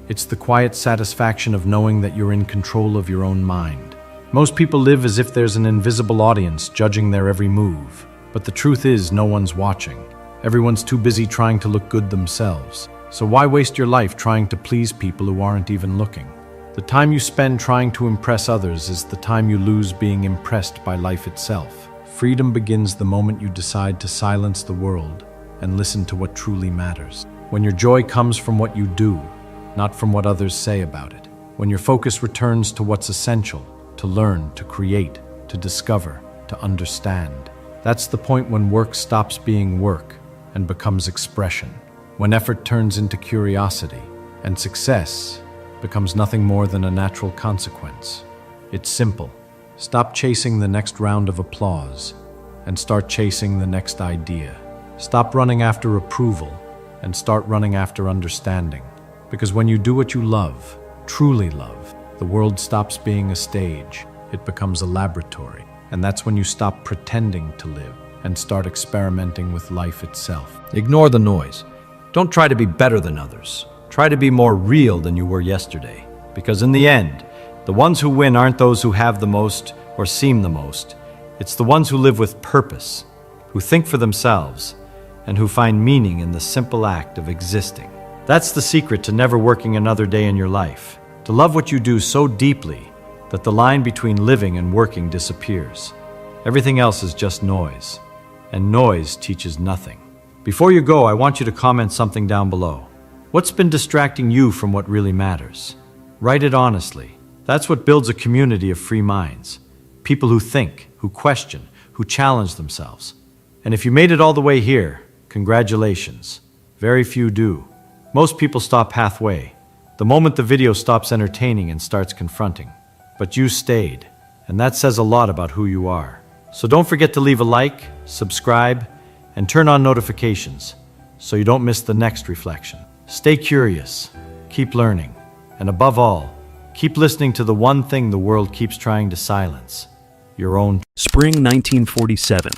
It's the quiet satisfaction of knowing that you're in control of your own mind. Most people live as if there's an invisible audience judging their every move. But the truth is, no one's watching. Everyone's too busy trying to look good themselves. So why waste your life trying to please people who aren't even looking? The time you spend trying to impress others is the time you lose being impressed by life itself. Freedom begins the moment you decide to silence the world and listen to what truly matters. When your joy comes from what you do, not from what others say about it. When your focus returns to what's essential, to learn, to create, to discover, to understand. That's the point when work stops being work and becomes expression. When effort turns into curiosity, and success becomes nothing more than a natural consequence. It's simple. Stop chasing the next round of applause and start chasing the next idea. Stop running after approval and start running after understanding. Because when you do what you love, truly love, the world stops being a stage. It becomes a laboratory. And that's when you stop pretending to live and start experimenting with life itself. Ignore the noise. Don't try to be better than others. Try to be more real than you were yesterday. Because in the end, the ones who win aren't those who have the most or seem the most. It's the ones who live with purpose, who think for themselves, and who find meaning in the simple act of existing. That's the secret to never working another day in your life. To love what you do so deeply that the line between living and working disappears. Everything else is just noise, and noise teaches nothing. Before you go, I want you to comment something down below. What's been distracting you from what really matters? Write it honestly. That's what builds a community of free minds. People who think, who question, who challenge themselves. And if you made it all the way here, congratulations. Very few do. Most people stop halfway, the moment the video stops entertaining and starts confronting. But you stayed, and that says a lot about who you are. So don't forget to leave a like, subscribe, and turn on notifications so you don't miss the next reflection. Stay curious, keep learning, and above all, keep listening to the one thing the world keeps trying to silence, your own. Spring 1947.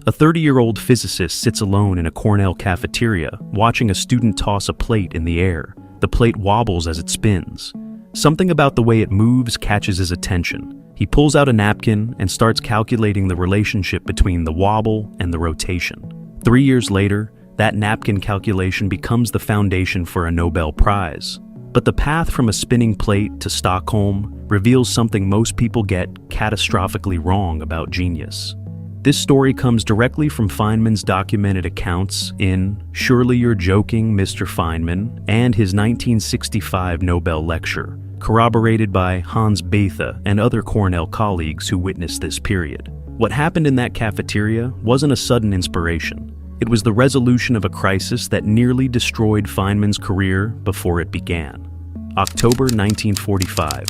A 30-year-old physicist sits alone in a Cornell cafeteria, watching a student toss a plate in the air. The plate wobbles as it spins. Something about the way it moves catches his attention. He pulls out a napkin and starts calculating the relationship between the wobble and the rotation. 3 years later, that napkin calculation becomes the foundation for a Nobel Prize. But the path from a spinning plate to Stockholm reveals something most people get catastrophically wrong about genius. This story comes directly from Feynman's documented accounts in Surely You're Joking, Mr. Feynman, and his 1965 Nobel lecture, corroborated by Hans Bethe and other Cornell colleagues who witnessed this period. What happened in that cafeteria wasn't a sudden inspiration. It was the resolution of a crisis that nearly destroyed Feynman's career before it began. October 1945.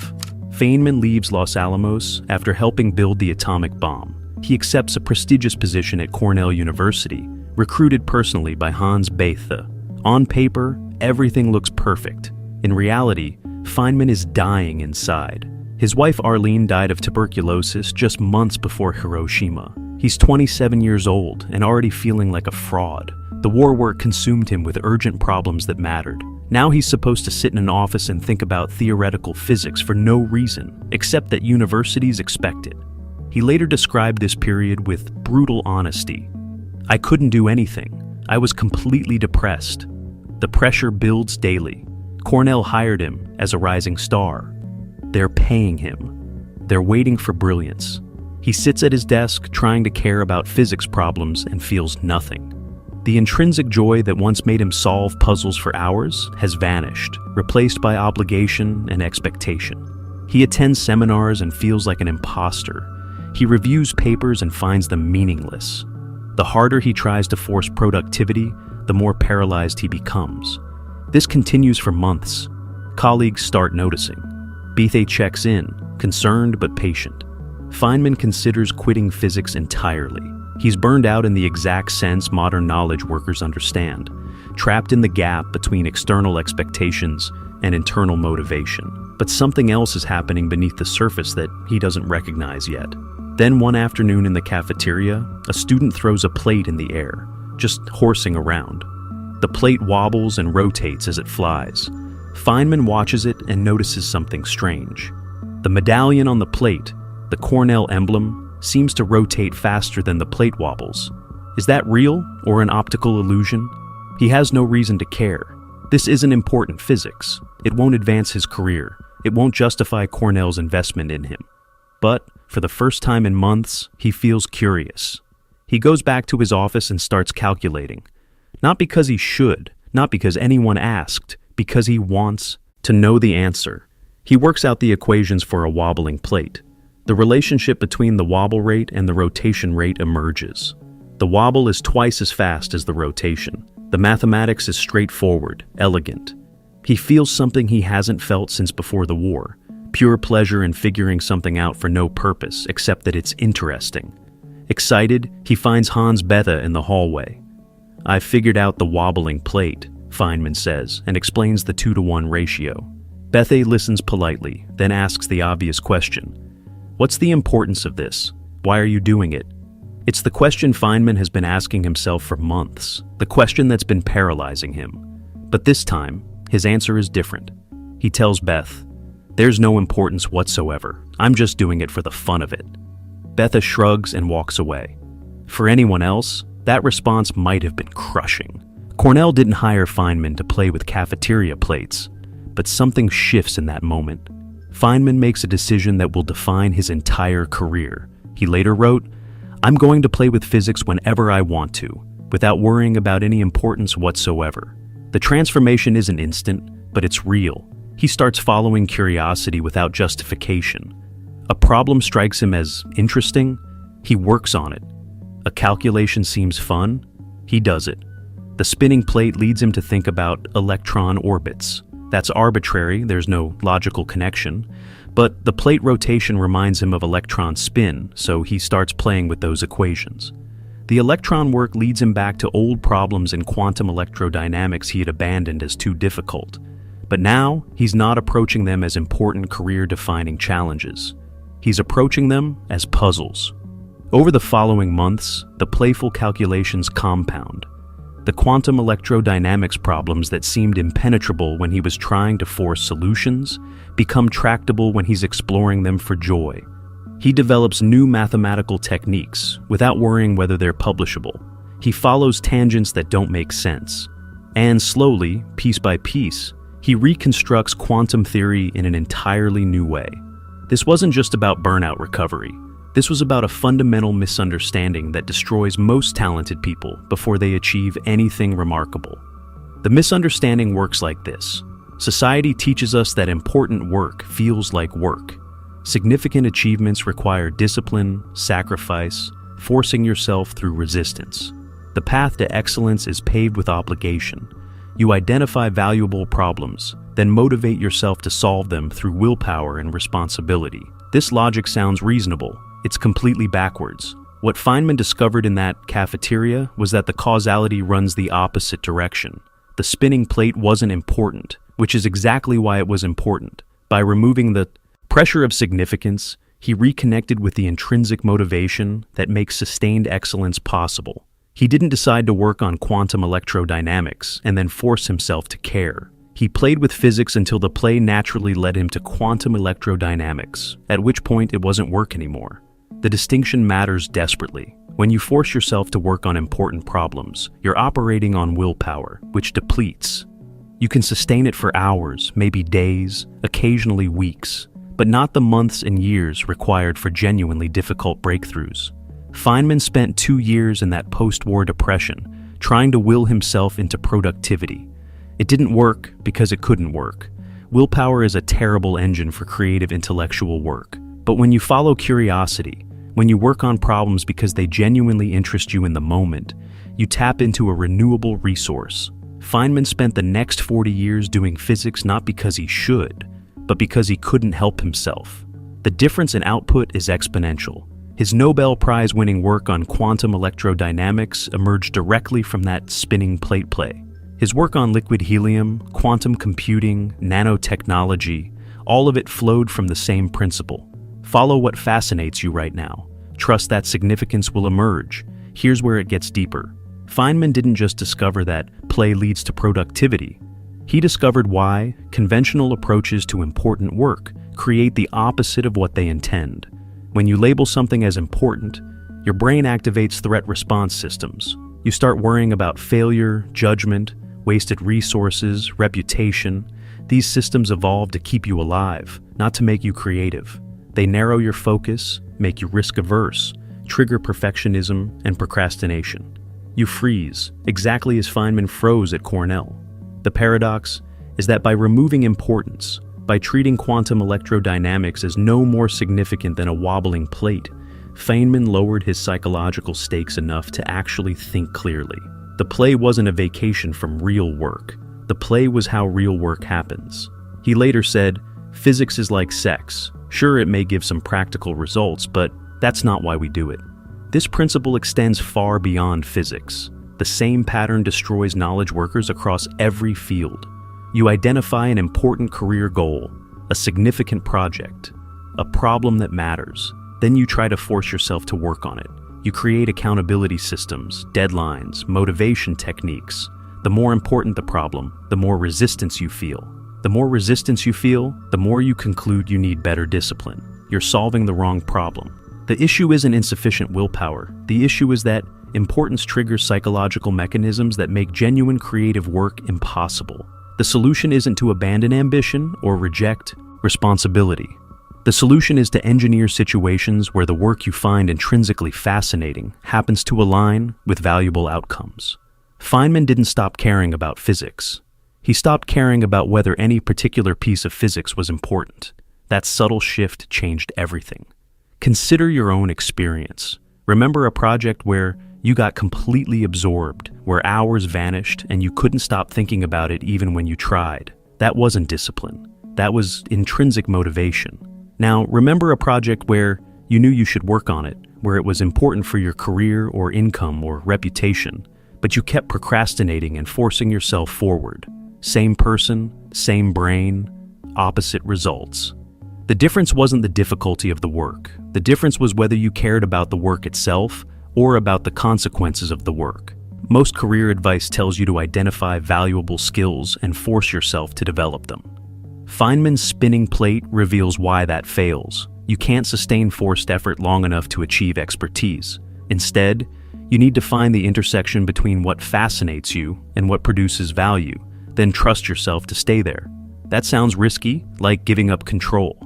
Feynman leaves Los Alamos after helping build the atomic bomb. He accepts a prestigious position at Cornell University, recruited personally by Hans Bethe. On paper, everything looks perfect. In reality, Feynman is dying inside. His wife Arlene died of tuberculosis just months before Hiroshima. He's 27 years old and already feeling like a fraud. The war work consumed him with urgent problems that mattered. Now he's supposed to sit in an office and think about theoretical physics for no reason, except that universities expect it. He later described this period with brutal honesty. I couldn't do anything. I was completely depressed. The pressure builds daily. Cornell hired him as a rising star. They're paying him. They're waiting for brilliance. He sits at his desk trying to care about physics problems and feels nothing. The intrinsic joy that once made him solve puzzles for hours has vanished, replaced by obligation and expectation. He attends seminars and feels like an imposter. He reviews papers and finds them meaningless. The harder he tries to force productivity, the more paralyzed he becomes. This continues for months. Colleagues start noticing. Bethe checks in, concerned but patient. Feynman considers quitting physics entirely. He's burned out in the exact sense modern knowledge workers understand, trapped in the gap between external expectations and internal motivation. But something else is happening beneath the surface that he doesn't recognize yet. Then one afternoon in the cafeteria, a student throws a plate in the air, just horsing around. The plate wobbles and rotates as it flies. Feynman watches it and notices something strange. The medallion on the plate, the Cornell emblem, seems to rotate faster than the plate wobbles. Is that real or an optical illusion? He has no reason to care. This isn't important physics. It won't advance his career. It won't justify Cornell's investment in him. But for the first time in months, he feels curious. He goes back to his office and starts calculating. Not because he should, not because anyone asked, because he wants to know the answer. He works out the equations for a wobbling plate. The relationship between the wobble rate and the rotation rate emerges. The wobble is twice as fast as the rotation. The mathematics is straightforward, elegant. He feels something he hasn't felt since before the war. Pure pleasure in figuring something out for no purpose except that it's interesting. Excited, he finds Hans Bethe in the hallway. "I've figured out the wobbling plate," Feynman says, and explains the 2-to-1 ratio. Bethe listens politely, then asks the obvious question. "What's the importance of this? Why are you doing it?" It's the question Feynman has been asking himself for months, the question that's been paralyzing him. But this time, his answer is different. He tells Beth, "There's no importance whatsoever. I'm just doing it for the fun of it." Bethe shrugs and walks away. For anyone else, that response might have been crushing. Cornell didn't hire Feynman to play with cafeteria plates, but something shifts in that moment. Feynman makes a decision that will define his entire career. He later wrote, "I'm going to play with physics whenever I want to, without worrying about any importance whatsoever." The transformation isn't instant, but it's real. He starts following curiosity without justification. A problem strikes him as interesting, he works on it. A calculation seems fun, he does it. The spinning plate leads him to think about electron orbits. That's arbitrary, there's no logical connection, but the plate rotation reminds him of electron spin, so he starts playing with those equations. The electron work leads him back to old problems in quantum electrodynamics he had abandoned as too difficult. But now, he's not approaching them as important career-defining challenges. He's approaching them as puzzles. Over the following months, the playful calculations compound. The quantum electrodynamics problems that seemed impenetrable when he was trying to force solutions become tractable when he's exploring them for joy. He develops new mathematical techniques without worrying whether they're publishable. He follows tangents that don't make sense. And slowly, piece by piece, he reconstructs quantum theory in an entirely new way. This wasn't just about burnout recovery. This was about a fundamental misunderstanding that destroys most talented people before they achieve anything remarkable. The misunderstanding works like this. Society teaches us that important work feels like work. Significant achievements require discipline, sacrifice, forcing yourself through resistance. The path to excellence is paved with obligation. You identify valuable problems, then motivate yourself to solve them through willpower and responsibility. This logic sounds reasonable. It's completely backwards. What Feynman discovered in that cafeteria was that the causality runs the opposite direction. The spinning plate wasn't important, which is exactly why it was important. By removing the pressure of significance, he reconnected with the intrinsic motivation that makes sustained excellence possible. He didn't decide to work on quantum electrodynamics and then force himself to care. He played with physics until the play naturally led him to quantum electrodynamics, at which point it wasn't work anymore. The distinction matters desperately. When you force yourself to work on important problems, you're operating on willpower, which depletes. You can sustain it for hours, maybe days, occasionally weeks, but not the months and years required for genuinely difficult breakthroughs. Feynman spent 2 years in that post-war depression, trying to will himself into productivity. It didn't work because it couldn't work. Willpower is a terrible engine for creative intellectual work. But when you follow curiosity, when you work on problems because they genuinely interest you in the moment, you tap into a renewable resource. Feynman spent the next 40 years doing physics not because he should, but because he couldn't help himself. The difference in output is exponential. His Nobel Prize-winning work on quantum electrodynamics emerged directly from that spinning plate play. His work on liquid helium, quantum computing, nanotechnology, all of it flowed from the same principle. Follow what fascinates you right now. Trust that significance will emerge. Here's where it gets deeper. Feynman didn't just discover that play leads to productivity. He discovered why conventional approaches to important work create the opposite of what they intend. When you label something as important, your brain activates threat response systems. You start worrying about failure, judgment, wasted resources, reputation. These systems evolve to keep you alive, not to make you creative. They narrow your focus, make you risk-averse, trigger perfectionism and procrastination. You freeze, exactly as Feynman froze at Cornell. The paradox is that by removing importance, by treating quantum electrodynamics as no more significant than a wobbling plate, Feynman lowered his psychological stakes enough to actually think clearly. The play wasn't a vacation from real work. The play was how real work happens. He later said, "Physics is like sex. Sure, it may give some practical results, but that's not why we do it." This principle extends far beyond physics. The same pattern destroys knowledge workers across every field. You identify an important career goal, a significant project, a problem that matters. Then you try to force yourself to work on it. You create accountability systems, deadlines, motivation techniques. The more important the problem, the more resistance you feel. The more resistance you feel, the more you conclude you need better discipline. You're solving the wrong problem. The issue isn't insufficient willpower. The issue is that importance triggers psychological mechanisms that make genuine creative work impossible. The solution isn't to abandon ambition or reject responsibility. The solution is to engineer situations where the work you find intrinsically fascinating happens to align with valuable outcomes. Feynman didn't stop caring about physics. He stopped caring about whether any particular piece of physics was important. That subtle shift changed everything. Consider your own experience. Remember a project where you got completely absorbed, where hours vanished and you couldn't stop thinking about it even when you tried. That wasn't discipline. That was intrinsic motivation. Now, remember a project where you knew you should work on it, where it was important for your career or income or reputation, but you kept procrastinating and forcing yourself forward. Same person, same brain, opposite results. The difference wasn't the difficulty of the work. The difference was whether you cared about the work itself or about the consequences of the work. Most career advice tells you to identify valuable skills and force yourself to develop them. Feynman's spinning plate reveals why that fails. You can't sustain forced effort long enough to achieve expertise. Instead, you need to find the intersection between what fascinates you and what produces value, then trust yourself to stay there. That sounds risky, like giving up control.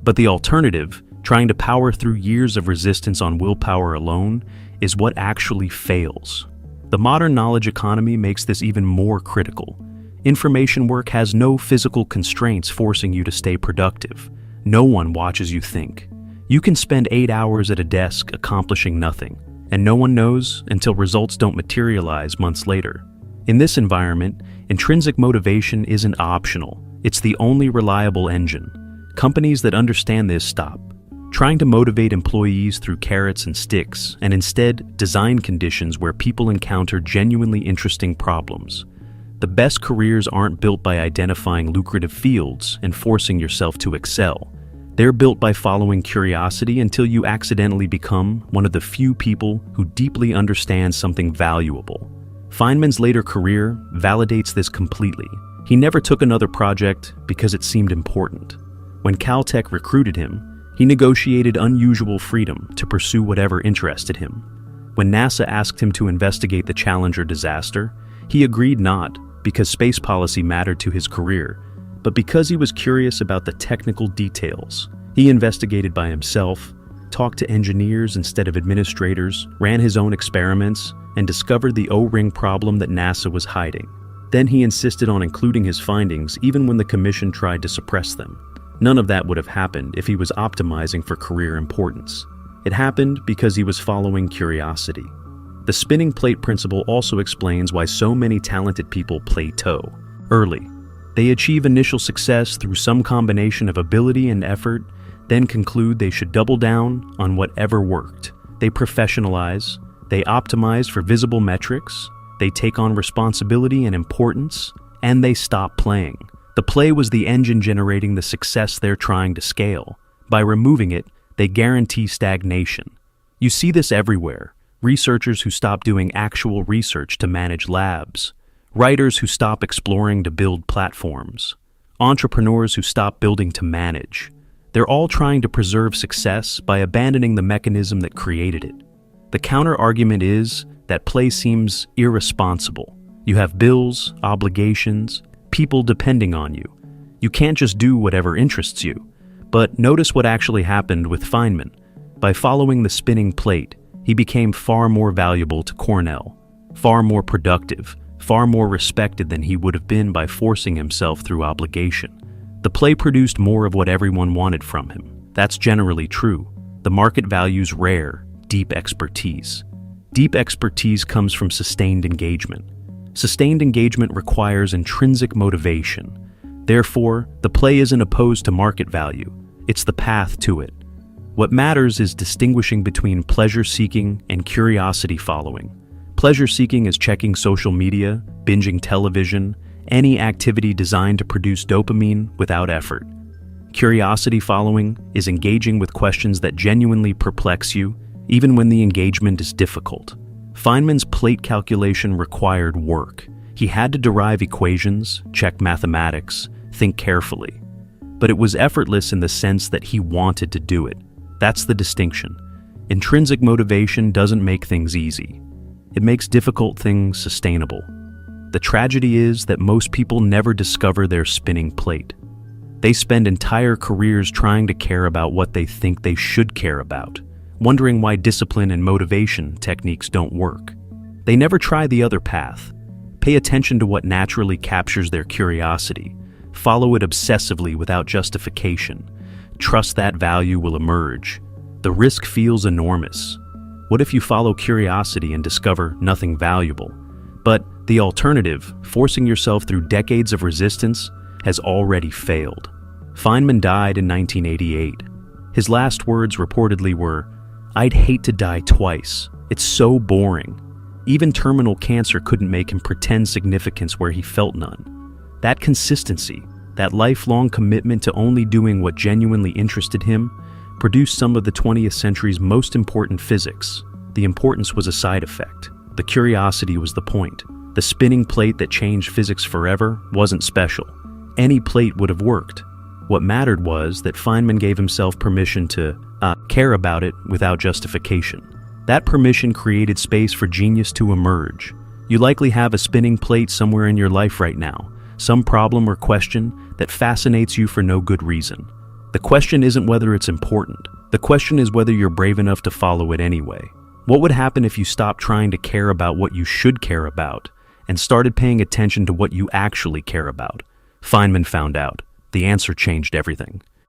But the alternative, Trying to power through years of resistance on willpower alone is what actually fails. The modern knowledge economy makes this even more critical. Information work has no physical constraints forcing you to stay productive. No one watches you think. You can spend 8 hours at a desk accomplishing nothing, and no one knows until results don't materialize months later. In this environment, intrinsic motivation isn't optional. It's the only reliable engine. Companies that understand this stop trying to motivate employees through carrots and sticks, and instead design conditions where people encounter genuinely interesting problems. The best careers aren't built by identifying lucrative fields and forcing yourself to excel. They're built by following curiosity until you accidentally become one of the few people who deeply understand something valuable. Feynman's later career validates this completely. He never took another project because it seemed important. When Caltech recruited him, he negotiated unusual freedom to pursue whatever interested him. When NASA asked him to investigate the Challenger disaster, he agreed not because space policy mattered to his career, but because he was curious about the technical details. He investigated by himself, talked to engineers instead of administrators, ran his own experiments, and discovered the O-ring problem that NASA was hiding. Then he insisted on including his findings even when the commission tried to suppress them. None of that would have happened if he was optimizing for career importance. It happened because he was following curiosity. The spinning plate principle also explains why so many talented people plateau early. They achieve initial success through some combination of ability and effort, then conclude they should double down on whatever worked. They professionalize, they optimize for visible metrics, they take on responsibility and importance, and they stop playing. The play was the engine generating the success they're trying to scale. By removing it, they guarantee stagnation. You see this everywhere. Researchers who stop doing actual research to manage labs. Writers who stop exploring to build platforms. Entrepreneurs who stop building to manage. They're all trying to preserve success by abandoning the mechanism that created it. The counter-argument is that play seems irresponsible. You have bills, obligations, people depending on you. You can't just do whatever interests you. But notice what actually happened with Feynman. By following the spinning plate, he became far more valuable to Cornell, far more productive, far more respected than he would have been by forcing himself through obligation. The play produced more of what everyone wanted from him. That's generally true. The market values rare, deep expertise. Deep expertise comes from sustained engagement. Sustained engagement requires intrinsic motivation. Therefore, the play isn't opposed to market value. It's the path to it. What matters is distinguishing between pleasure-seeking and curiosity-following. Pleasure-seeking is checking social media, binging television, any activity designed to produce dopamine without effort. Curiosity-following is engaging with questions that genuinely perplex you, even when the engagement is difficult. Feynman's plate calculation required work. He had to derive equations, check mathematics, think carefully. But it was effortless in the sense that he wanted to do it. That's the distinction. Intrinsic motivation doesn't make things easy. It makes difficult things sustainable. The tragedy is that most people never discover their spinning plate. They spend entire careers trying to care about what they think they should care about, wondering why discipline and motivation techniques don't work. They never try the other path. Pay attention to what naturally captures their curiosity. Follow it obsessively without justification. Trust that value will emerge. The risk feels enormous. What if you follow curiosity and discover nothing valuable? But the alternative, forcing yourself through decades of resistance, has already failed. Feynman died in 1988. His last words reportedly were, "I'd hate to die twice. It's so boring." Even terminal cancer couldn't make him pretend significance where he felt none. That consistency, that lifelong commitment to only doing what genuinely interested him, produced some of the 20th century's most important physics. The importance was a side effect. The curiosity was the point. The spinning plate that changed physics forever wasn't special. Any plate would have worked. What mattered was that Feynman gave himself permission to care about it without justification. That permission created space for genius to emerge. You likely have a spinning plate somewhere in your life right now, some problem or question that fascinates you for no good reason. The question isn't whether it's important. The question is whether you're brave enough to follow it anyway. What would happen if you stopped trying to care about what you should care about and started paying attention to what you actually care about? Feynman found out. The answer changed everything.